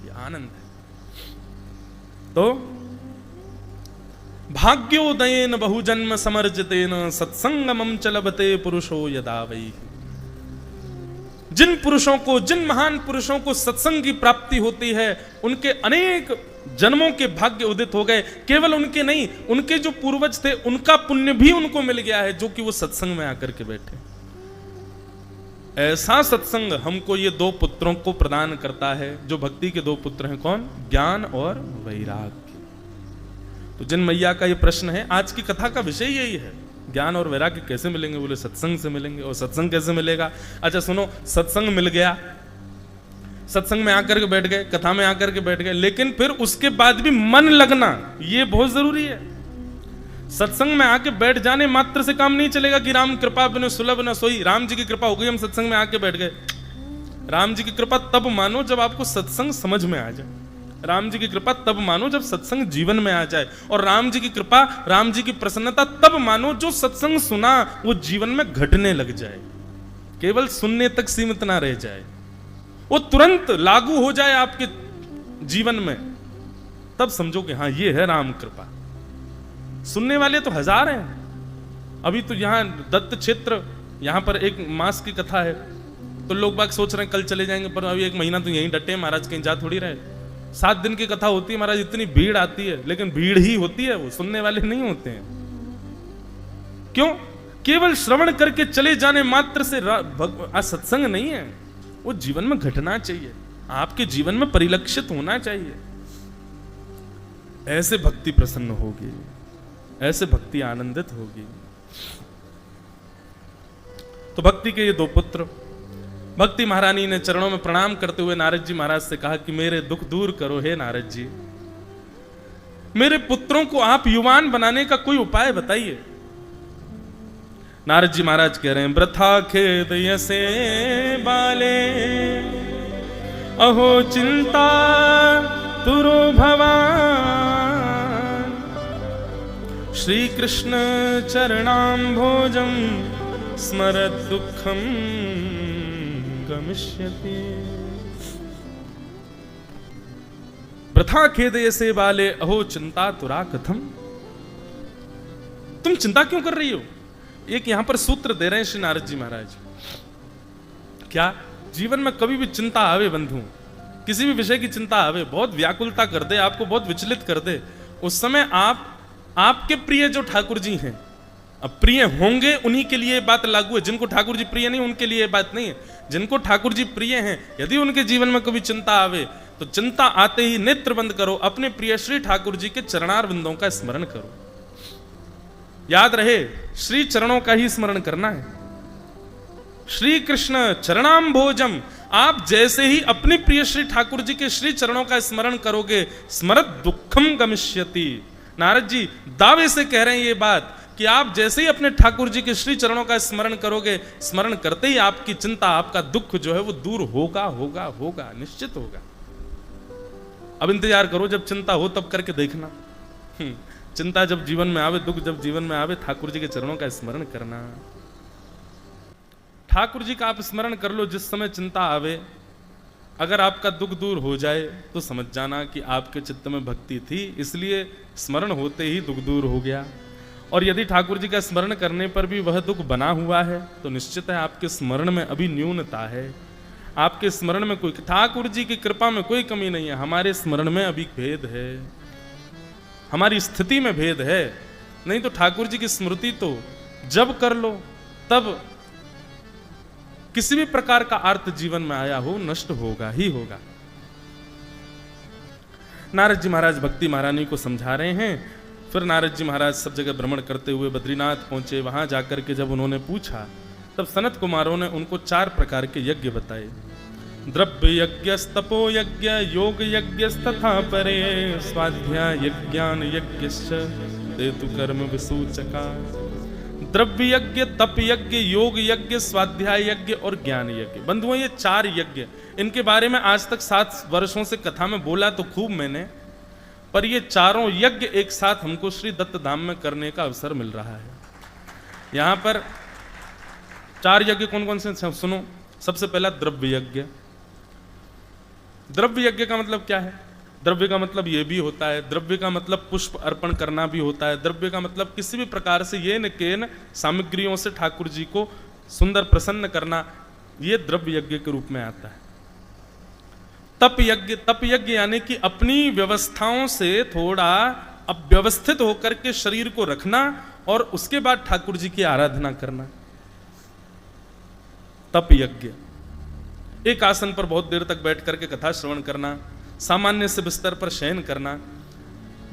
ये आनंद है। तो भाग्योदयेन बहुजन्म समर्जितेन सत्संगमं च लभते पुरुषो यदा वै। जिन पुरुषों को, जिन महान पुरुषों को सत्संग की प्राप्ति होती है, उनके अनेक जन्मों के भाग्य उदित हो गए। केवल उनके नहीं, उनके जो पूर्वज थे उनका पुण्य भी उनको मिल गया है, जो कि वो सत्संग में आकर के बैठे। ऐसा सत्संग हमको ये 2 पुत्रों को प्रदान करता है, जो भक्ति के 2 पुत्र हैं। कौन? ज्ञान और वैराग्य। तो जिन मैया का ये प्रश्न है, आज की कथा का विषय यही है, ज्ञान और वैराग्य कैसे मिलेंगे? बोले सत्संग से मिलेंगे। और सत्संग कैसे मिलेगा? अच्छा सुनो, सत्संग मिल गया, सत्संग में आकर के बैठ गए, कथा में आकर के बैठ गए, लेकिन फिर उसके बाद भी मन लगना ये बहुत जरूरी है। सत्संग में आके बैठ जाने मात्र से काम नहीं चलेगा कि राम कृपा बिनु सुलभ न सोई। राम जी की कृपा हो गई, हम सत्संग में आके बैठ गए। राम जी की कृपा तब मानो जब आपको सत्संग समझ में आ जाए। राम जी की कृपा तब मानो जब सत्संग जीवन में आ जाए। और राम जी की कृपा, राम जी की प्रसन्नता तब मानो जो सत्संग सुना वो जीवन में घटने लग जाए, केवल सुनने तक सीमित ना रह जाए, वो तुरंत लागू हो जाए आपके जीवन में। तब समझो कि हाँ ये है राम कृपा। सुनने वाले तो हजार हैं। अभी तो यहाँ दत्त क्षेत्र, यहाँ पर एक मास की कथा है, तो लोग बाग सोच रहे हैं कल चले जाएंगे, पर अभी 1 महीना तो यहीं डटे महाराज, कहीं जा थोड़ी रहे। 7 दिन की कथा होती है महाराज, इतनी भीड़ आती है, लेकिन भीड़ ही होती है, वो सुनने वाले नहीं होते हैं। क्यों? केवल श्रवण करके चले जाने मात्र से सत्संग नहीं है, वो जीवन में घटना चाहिए, आपके जीवन में परिलक्षित होना चाहिए। ऐसे भक्ति प्रसन्न होगी, ऐसे भक्ति आनंदित होगी। तो भक्ति के ये 2 पुत्र, भक्ति महारानी ने चरणों में प्रणाम करते हुए नारद जी महाराज से कहा कि मेरे दुख दूर करो हे नारद जी, मेरे पुत्रों को आप युवान बनाने का कोई उपाय बताइए। नारद जी महाराज कह रहे हैं, वृथा खेद यसे बाले अहो चिंता तुरो भवान, श्री कृष्ण चरणाम्भोजं स्मरत दुःखं गमिष्यति। वृथा खेदयसे बाले अहो चिंता तुरा कथम। तुम चिंता क्यों कर रही हो? एक यहां पर सूत्र दे रहे हैं श्री नारद जी महाराज। क्या जीवन में कभी भी चिंता आवे बंधु, किसी भी विषय की चिंता आवे, बहुत व्याकुलता कर दे, आपको बहुत विचलित कर दे, उस समय आपके प्रिय जो ठाकुर जी हैं, अब प्रिय होंगे उन्हीं के लिए बात लागू है। जिनको ठाकुर जी प्रिय नहीं उनके लिए बात नहीं है। जिनको ठाकुर जी प्रिय हैं, यदि उनके जीवन में कभी चिंता आवे तो चिंता आते ही नेत्र बंद करो, अपने प्रिय श्री ठाकुर जी के चरणार बिंदों का स्मरण करो। याद रहे, श्री चरणों का ही स्मरण करना है। श्री कृष्ण चरणाम्भोजम, आप जैसे ही अपने प्रिय श्री ठाकुर जी के श्री चरणों का स्मरण करोगे, स्मरत दुखम गमिष्यति। नारद जी दावे से कह रहे हैं ये बात कि आप जैसे ही अपने ठाकुर जी के श्री चरणों का स्मरण करोगे, स्मरण करते ही आपकी चिंता, आपका दुख जो है वो दूर होगा, होगा, होगा, निश्चित होगा। अब इंतजार करो, जब चिंता हो तब करके देखना। चिंता जब जीवन में आवे, दुख जब जीवन में आवे, ठाकुर जी के चरणों का स्मरण करना। ठाकुर जी का आप स्मरण कर लो जिस समय चिंता आवे, अगर आपका दुख दूर हो जाए तो समझ जाना कि आपके चित्त में भक्ति थी, इसलिए स्मरण होते ही दुख दूर हो गया। और यदि ठाकुर जी का स्मरण करने पर भी वह दुख बना हुआ है तो निश्चित है आपके स्मरण में अभी न्यूनता है, आपके स्मरण में कोई, ठाकुर जी की कृपा में कोई कमी नहीं है, हमारे स्मरण में अभी भेद है, हमारी स्थिति में भेद है। नहीं तो ठाकुर जी की स्मृति तो जब कर लो तब किसी भी प्रकार का अर्थ जीवन में आया हो नष्ट होगा ही होगा। नारद जी महाराज भक्ति महारानी को समझा रहे हैं। फिर नारद जी महाराज सब जगह भ्रमण करते हुए बद्रीनाथ पहुंचे। वहां जाकर के जब उन्होंने पूछा तब सनत कुमारों ने उनको 4 प्रकार के यज्ञ बताए। द्रव्य यज्ञ, तपो यज्ञ, योग यज्ञ तथा परे, स्वाध्याय यज्ञान यज्ञश्च तेतु कर्म विसूचका। द्रव्य यज्ञ, तप यज्ञ, योग यज्ञ, स्वाध्याय यज्ञ और ज्ञान यज्ञ। बंधुओं ये 4 यज्ञ, इनके बारे में आज तक 7 वर्षों से कथा में बोला तो खूब मैंने, पर ये चारों यज्ञ एक साथ हमको श्री दत्त धाम में करने का अवसर मिल रहा है। यहां पर 4 यज्ञ कौन कौन से सुनो। सबसे पहला द्रव्य यज्ञ। द्रव्य यज्ञ का मतलब क्या है? द्रव्य का मतलब ये भी होता है, द्रव्य का मतलब पुष्प अर्पण करना भी होता है, द्रव्य का मतलब किसी भी प्रकार से ये न केन सामग्रियों से ठाकुर जी को सुंदर प्रसन्न करना, ये द्रव्य यज्ञ के रूप में आता है। तप यज्ञ, तप यज्ञ यानी कि अपनी व्यवस्थाओं से थोड़ा अव्यवस्थित होकर के शरीर को रखना और उसके बाद ठाकुर जी की आराधना करना, तप यज्ञ। एक आसन पर बहुत देर तक बैठ करके कथा श्रवण करना, सामान्य से बिस्तर पर शयन करना,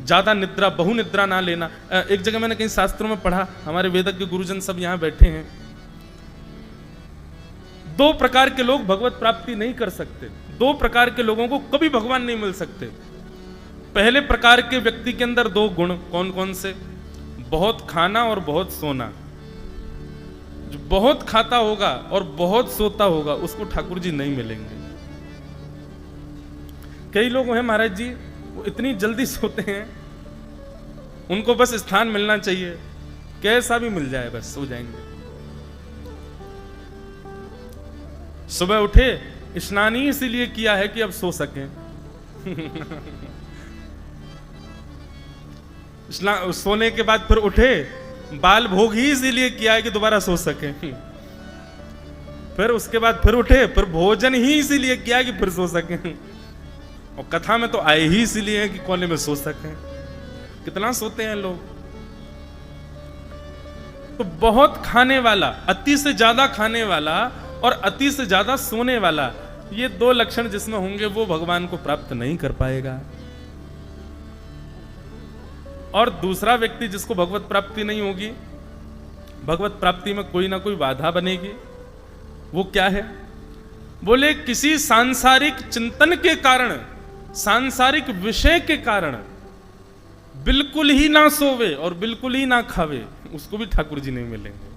ज्यादा निद्रा, बहु निद्रा ना लेना। एक जगह मैंने कहीं शास्त्रों में पढ़ा, हमारे वेदज्ञ गुरुजन सब यहां बैठे हैं, 2 प्रकार के लोग भगवत प्राप्ति नहीं कर सकते, 2 प्रकार के लोगों को कभी भगवान नहीं मिल सकते। पहले प्रकार के व्यक्ति के अंदर 2 गुण कौन कौन से? बहुत खाना और बहुत सोना। जो बहुत खाता होगा और बहुत सोता होगा उसको ठाकुर जी नहीं मिलेंगे। कई लोग हैं महाराज जी, वो इतनी जल्दी सोते हैं, उनको बस स्थान मिलना चाहिए, कैसा भी मिल जाए बस सो जाएंगे। सुबह उठे, स्नान ही इसीलिए किया है कि अब सो सकें। सोने के बाद फिर उठे, बाल भोग ही इसीलिए किया है कि दोबारा सो सकें। फिर उसके बाद फिर उठे, फिर भोजन ही इसीलिए किया है कि फिर सो सकें। और कथा में तो आए ही इसीलिए कि कोने में सो सकें। कितना सोते हैं लोग। तो बहुत खाने वाला, अति से ज्यादा खाने वाला और अति से ज्यादा सोने वाला, ये 2 लक्षण जिसमें होंगे वो भगवान को प्राप्त नहीं कर पाएगा। और दूसरा व्यक्ति जिसको भगवत प्राप्ति नहीं होगी, भगवत प्राप्ति में कोई ना कोई बाधा बनेगी, वो क्या है? बोले किसी सांसारिक चिंतन के कारण, सांसारिक विषय के कारण बिल्कुल ही ना सोवे और बिल्कुल ही ना खावे, उसको भी ठाकुर जी नहीं मिलेंगे।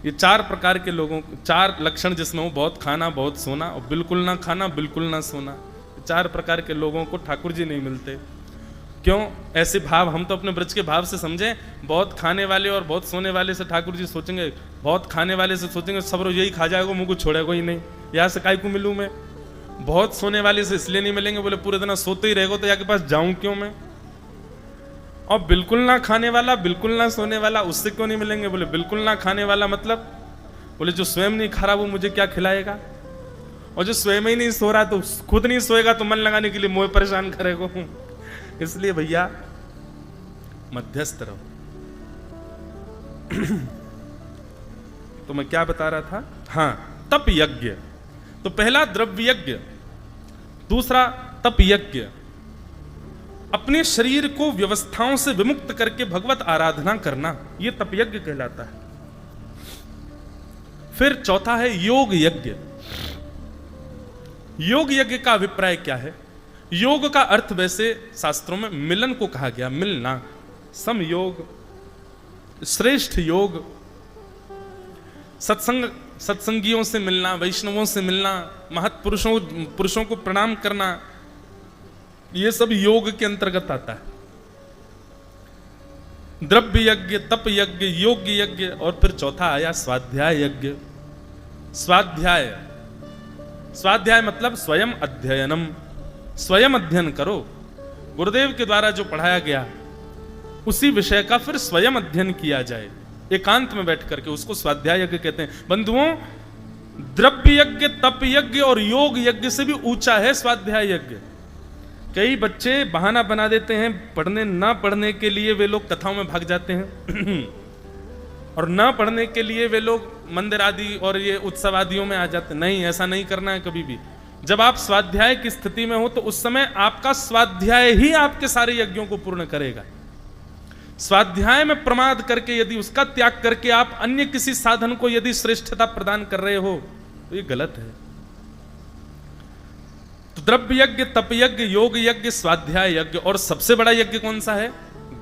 ये 4 प्रकार के लोगों को, 4 लक्षण जिसमें हो, बहुत खाना, बहुत सोना और बिल्कुल ना खाना, बिल्कुल ना सोना, 4 प्रकार के लोगों को ठाकुर जी नहीं मिलते। क्यों ऐसे भाव? हम तो अपने ब्रज के भाव से समझें। बहुत खाने वाले और बहुत सोने वाले से ठाकुर जी सोचेंगे, बहुत खाने वाले से सोचेंगे सब रोज यही खा जाएगा, मुझको छोड़ेगा ही नहीं, यहाँ से काय को मिलूं मैं। बहुत सोने वाले से इसलिए नहीं मिलेंगे, बोले पूरे दिन सोते ही रहेगा तो यहाँ के पास जाऊं क्यों मैं। और बिल्कुल ना खाने वाला, बिल्कुल ना सोने वाला, उससे क्यों नहीं मिलेंगे? बोले बिल्कुल ना खाने वाला मतलब, बोले जो स्वयं नहीं खा रहा वो मुझे क्या खिलाएगा, और जो स्वयं ही नहीं सो रहा तो खुद नहीं सोएगा तो मन लगाने के लिए मुझे परेशान करेगा। इसलिए भैया मध्यस्थ रहो। तो मैं क्या बता रहा था? हाँ, तप यज्ञ। तो पहला द्रव्य यज्ञ, दूसरा तप यज्ञ, अपने शरीर को व्यवस्थाओं से विमुक्त करके भगवत आराधना करना, यह तप यज्ञ कहलाता है। फिर चौथा है योग यज्ञ। योग यज्ञ का अभिप्राय क्या है? योग का अर्थ वैसे शास्त्रों में मिलन को कहा गया, मिलना, समयोग, श्रेष्ठ योग, सत्संगियों से मिलना, वैष्णवों से मिलना, पुरुषों को प्रणाम करना, यह सब योग के अंतर्गत आता है। द्रव्य यज्ञ, तप यज्ञ, योग यज्ञ, और फिर चौथा आया स्वाध्याय यज्ञ। स्वाध्याय स्वाध्याय मतलब स्वयं अध्ययनम, स्वयं अध्ययन करो। गुरुदेव के द्वारा जो पढ़ाया गया उसी विषय का फिर स्वयं अध्ययन किया जाए, एकांत में बैठ करके, उसको स्वाध्याय यज्ञ कहते हैं। बंधुओं, द्रव्य यज्ञ, तप यज्ञ और योग यज्ञ से भी ऊंचा है स्वाध्याय यज्ञ। कई बच्चे बहाना बना देते हैं, पढ़ने ना पढ़ने के लिए वे लोग कथाओं में भाग जाते हैं और ना पढ़ने के लिए वे लोग मंदिर आदि और ये उत्सव आदियों में आ जाते हैं। नहीं, ऐसा नहीं करना है कभी भी। जब आप स्वाध्याय की स्थिति में हो तो उस समय आपका स्वाध्याय ही आपके सारे यज्ञों को पूर्ण करेगा। स्वाध्याय में प्रमाद करके, यदि उसका त्याग करके आप अन्य किसी साधन को यदि श्रेष्ठता प्रदान कर रहे हो तो ये गलत है। तो द्रव्य यज्ञ, तप यज्ञ, योग यज्ञ, स्वाध्याय यज्ञ, और सबसे बड़ा यज्ञ कौन सा है?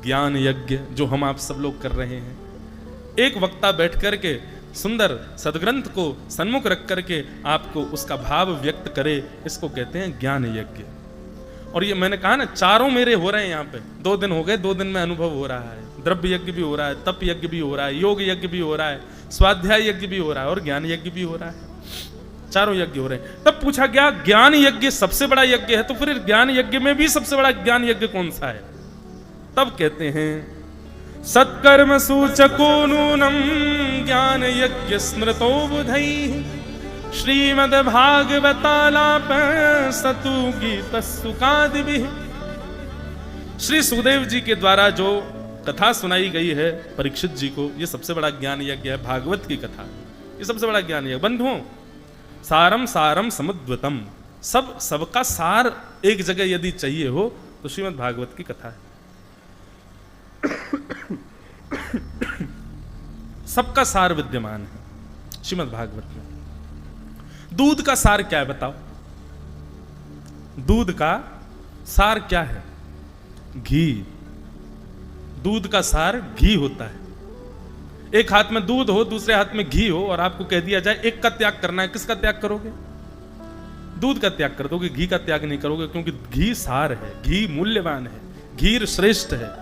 ज्ञान यज्ञ, जो हम आप सब लोग कर रहे हैं। एक वक्ता बैठ करके सुंदर सदग्रंथ को सन्मुख रख करके आपको उसका भाव व्यक्त करे, इसको कहते हैं ज्ञान यज्ञ। और ये मैंने कहा ना, चारों मेरे हो रहे हैं यहाँ पे। 2 दिन हो गए, 2 दिन में अनुभव हो रहा है। द्रव्य यज्ञ भी हो रहा है, तप यज्ञ भी हो रहा है, योग यज्ञ भी हो रहा है, स्वाध्याय यज्ञ भी हो रहा है और ज्ञान यज्ञ भी हो रहा है। चारों यज्ञ हो रहे हैं। तब पूछा गया ज्ञान यज्ञ सबसे बड़ा यज्ञ है, तो फिर ज्ञान यज्ञ में भी सबसे बड़ा ज्ञान यज्ञ कौन सा है? तब कहते हैं सत्कर्म सूचको नूनम ज्ञान यज्ञ स्मृतो बुधैः श्रीमद् भागवतालाप सतु गीत सुकादिभिः। श्री सुखदेव जी के द्वारा जो कथा सुनाई गई है परीक्षित जी को, ये सबसे बड़ा ज्ञान यज्ञ है। भागवत की कथा, ये सबसे बड़ा ज्ञान यज्ञ। बंधुओं, सारम सारम समुद्वतम, सबका सार एक जगह यदि चाहिए हो तो श्रीमद् भागवत की कथा है। सबका सार विद्यमान है श्रीमद् भागवत में। दूध का सार क्या है बताओ? दूध का सार क्या है? घी। दूध का सार घी होता है। एक हाथ में दूध हो, दूसरे हाथ में घी हो, और आपको कह दिया जाए एक का त्याग करना है, किसका त्याग करोगे? दूध का त्याग कर दोगे, घी का त्याग नहीं करोगे, क्योंकि घी सार है, घी मूल्यवान है, घी श्रेष्ठ है।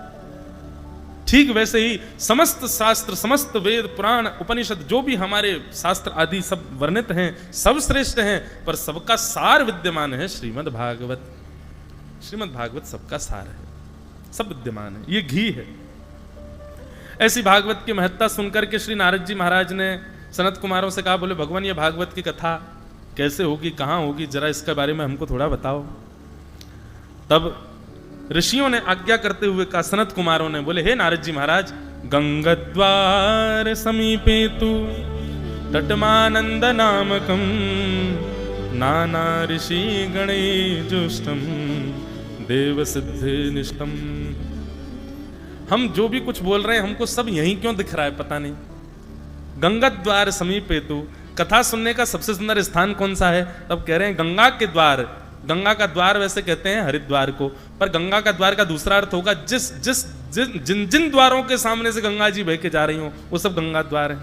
ठीक वैसे ही समस्त शास्त्र, समस्त वेद, पुराण, उपनिषद, जो भी हमारे शास्त्र आदि सब वर्णित हैं, सब श्रेष्ठ हैं, पर सबका सार विद्यमान है श्रीमद् भागवत। श्रीमद् भागवत सबका सार है, सब विद्यमान है, ये घी है। ऐसी भागवत की महत्ता सुनकर के श्री नारद जी महाराज ने सनत कुमारों से कहा, बोले भगवान ये भागवत की कथा कैसे होगी, कहाँ होगी, जरा इसके बारे में हमको थोड़ा बताओ। तब ऋषियों ने आज्ञा करते हुए कहा, सनत कुमारों ने बोले, हे नारद जी महाराज, गंगद्वार समीपे तु तटमानंद नामकम नाना ऋषि गणे जुष्टम देव सिद्धि निष्ठम। हम जो भी कुछ बोल रहे हैं हमको सब यहीं क्यों दिख रहा है पता नहीं। गंगद्वार समीपे तु, कथा सुनने का सबसे सुंदर स्थान कौन सा है? तब कह रहे हैं गंगा के द्वार। गंगा का द्वार वैसे कहते हैं हरिद्वार को, पर गंगा का द्वार का दूसरा अर्थ होगा जिन जिन द्वारों के सामने से गंगा जी बह के जा रही हो वो सब गंगा द्वार है।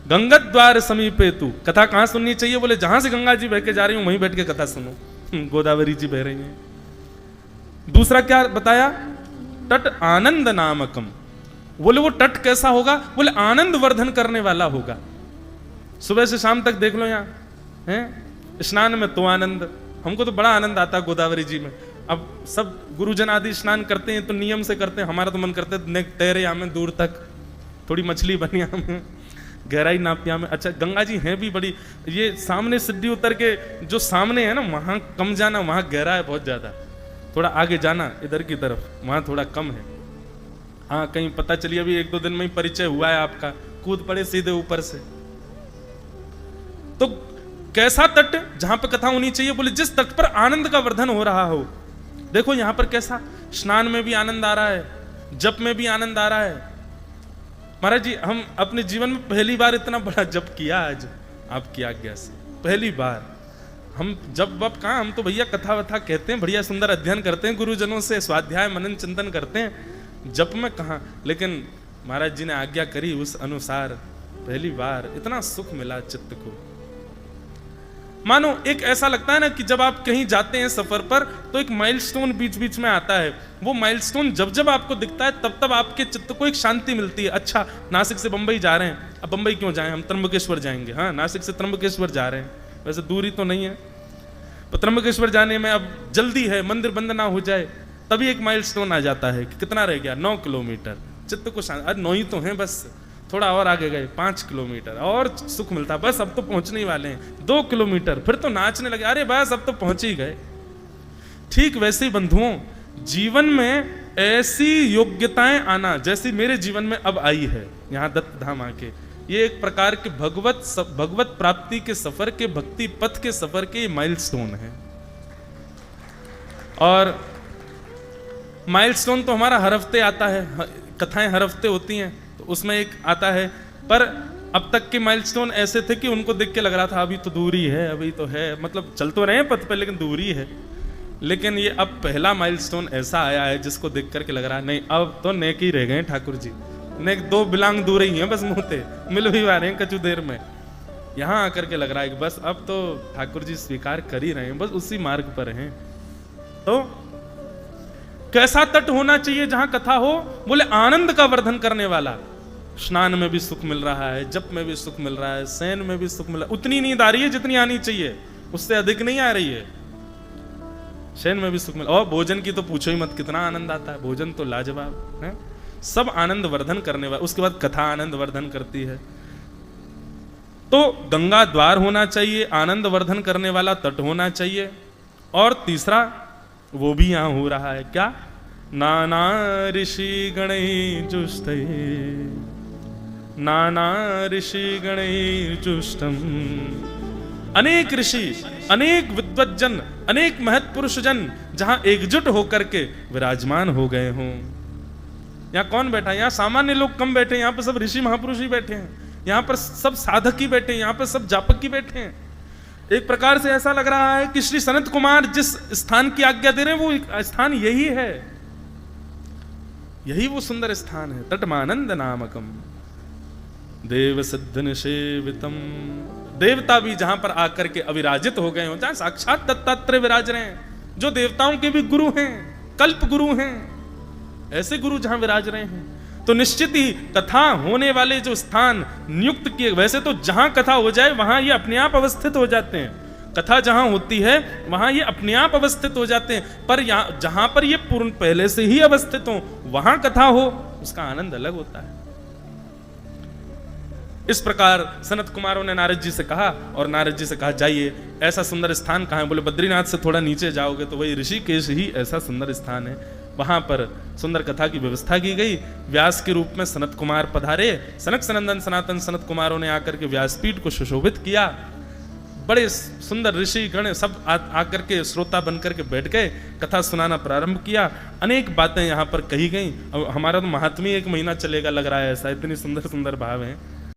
गंगा द्वार समीपे तु, कथा कहां सुननी चाहिए? बोले जहां से गंगा जी बह के जा रही हो वहीं बैठ के कथा सुनो। गोदावरी जी बह रही हैं। दूसरा क्या बताया? तट आनंद नामकम। बोले वो तट कैसा होगा? बोले आनंद वर्धन करने वाला होगा। सुबह से शाम तक देख लो यहाँ है स्नान में तो आनंद, हमको तो बड़ा आनंद आता है गोदावरी जी में। अब सब गुरुजन आदि स्नान करते हैं तो नियम से करते हैं, हमारा तो मन करते है तैरे या में दूर तक, थोड़ी मछली बनिया में, गहराई नापिया में। अच्छा गंगा जी हैं भी बड़ी, ये सामने सिद्धि उतर के जो सामने है ना वहां कम जाना, वहां गहरा है बहुत ज्यादा। थोड़ा आगे जाना इधर की तरफ, वहां थोड़ा कम है। हाँ कहीं पता चलिए अभी 1-2 दिन में ही परिचय हुआ है आपका, कूद पड़े सीधे ऊपर से। तो कैसा तट जहां पर कथा होनी चाहिए? बोले जिस तट पर आनंद का वर्धन हो रहा हो। देखो यहां पर कैसा स्नान में भी आनंद आ रहा है, जप में भी आनंद आ रहा है। महाराज जी हम अपने जीवन में पहली बार इतना बड़ा जप किया आज आपकी आज्ञा से, पहली बार। हम जब वप कहाँ, हम तो भैया कथा वथा कहते हैं, बढ़िया सुंदर अध्ययन करते हैं गुरुजनों से, स्वाध्याय मनन चिंतन करते हैं, जप में कहाँ। लेकिन महाराज जी ने आज्ञा करी उस अनुसार पहली बार इतना सुख मिला चित्त को। मानो एक ऐसा लगता है ना कि जब आप कहीं जाते हैं सफर पर तो एक माइलस्टोन बीच बीच में आता है। वो माइलस्टोन जब जब आपको दिखता है तब तब आपके चित्त को एक शांति मिलती है। अच्छा नासिक से बम्बई जा रहे हैं, अब बम्बई क्यों जाएं, हम त्र्यंबकेश्वर जाएंगे। हाँ नासिक से त्र्यंबकेश्वर जा रहे हैं, वैसे दूरी तो नहीं है, पर त्र्यंबकेश्वर जाने में अब जल्दी है, मंदिर बंद ना हो जाए, तभी एक माइलस्टोन आ जाता है कि कितना रह गया, 9 किलोमीटर। चित्त को शांति, अरे 9 ही तो हैं बस, थोड़ा और आगे गए 5 किलोमीटर और सुख मिलता, बस अब तो पहुंचने ही वाले हैं 2 किलोमीटर, फिर तो नाचने लगे, अरे बस अब तो पहुंच ही गए। ठीक वैसे ही बंधुओं, जीवन में ऐसी योग्यताएं आना जैसी मेरे जीवन में अब आई है यहाँ दत्त धाम आके, ये एक प्रकार के भगवत प्राप्ति के सफर के, भक्ति पथ के सफर के माइलस्टोन है। और माइलस्टोन तो हमारा हर हफ्ते आता है, कथाएं हर हफ्ते होती हैं, तो उसमें एक आता है। पर अब तक के माइलस्टोन ऐसे थे कि उनको देख के लग रहा था अभी तो दूरी है, अभी तो है, मतलब चल तो रहे हैं पथ पे लेकिन दूरी है। लेकिन ये अब पहला माइलस्टोन ऐसा आया है जिसको देख करके लग रहा है नहीं अब तो नेक ही रह गए ठाकुर जी, नेक 2 बिलांग दूर ही हैं बस, मुहते मिल भी आ रहे हैं कछु देर में। यहाँ आकर के लग रहा है कि बस अब तो ठाकुर जी स्वीकार कर ही रहे हैं, बस उसी मार्ग पर हैं। तो कैसा तट होना चाहिए जहां कथा हो? बोले आनंद का वर्धन करने वाला। स्नान में भी सुख मिल रहा है, जप में भी सुख मिल रहा है, शयन में भी सुख मिल रहा है, उतनी नींद आ रही है जितनी आनी चाहिए, उससे अधिक नहीं आ रही है। शयन में भी सुख मिल, और भोजन की तो पूछो ही मत, कितना आनंद आता है, भोजन तो लाजवाब है। सब आनंद वर्धन करने वाला। उसके बाद कथा आनंद वर्धन करती है। तो गंगा द्वार होना चाहिए, आनंद वर्धन करने वाला तट होना चाहिए। और तीसरा वो भी यहां हो रहा है, क्या? नाना ऋषि गणैर्जुष्टै, नाना ऋषि गणैर्जुष्टम्, अनेक ऋषि, अनेक विद्वज्जन, अनेक महत्पुरुष जन जहां एकजुट होकर के विराजमान हो गए हों। यहाँ कौन बैठा है? यहाँ सामान्य लोग कम बैठे हैं, यहाँ पर सब ऋषि महापुरुष ही बैठे हैं, यहाँ पर सब साधक ही बैठे हैं, यहाँ पर सब जापक ही बैठे हैं। एक प्रकार से ऐसा लग रहा है कि श्री सनत कुमार जिस स्थान की आज्ञा दे रहे हैं वो स्थान यही है, यही वो सुंदर स्थान है। तटमानंद नामकम देव सिद्धन सेवितम, देवता भी जहां पर आकर के अविराजित हो गए हो, जहां साक्षात दत्तात्रेय विराज रहे हैं, जो देवताओं के भी गुरु हैं, कल्प गुरु हैं, ऐसे गुरु जहां विराज रहे हैं, तो निश्चित ही कथा होने वाले जो स्थान नियुक्त किए, वैसे तो जहां कथा हो जाए वहां ये अपने आप अवस्थित हो जाते हैं, कथा जहां होती है वहां ये अपने आप अवस्थित हो जाते हैं, पर यहाँ जहां पर ये पूर्ण पहले से ही अवस्थित हो वहां कथा हो, उसका आनंद अलग होता है। इस प्रकार सनत कुमारों ने नारद जी से कहा, और नारद जी से कहा जाइए, ऐसा सुंदर स्थान कहाँ है? बोले बद्रीनाथ से थोड़ा नीचे जाओगे तो वही ऋषिकेश ही ऐसा सुंदर स्थान है, वहां पर सुंदर कथा की व्यवस्था की गई। व्यास के रूप में सनत कुमार पधारे, सनक सनंदन सनातन सनत कुमारों ने आकर के व्यासपीठ को सुशोभित किया। बड़े सुंदर ऋषि गण सब आकर के श्रोता बनकर के बैठ गए, कथा सुनाना प्रारंभ किया। अनेक बातें यहाँ पर कही गई। अब हमारा तो महात्म्य 1 महीना चलेगा लग रहा है, ऐसा इतनी सुंदर सुंदर भाव है।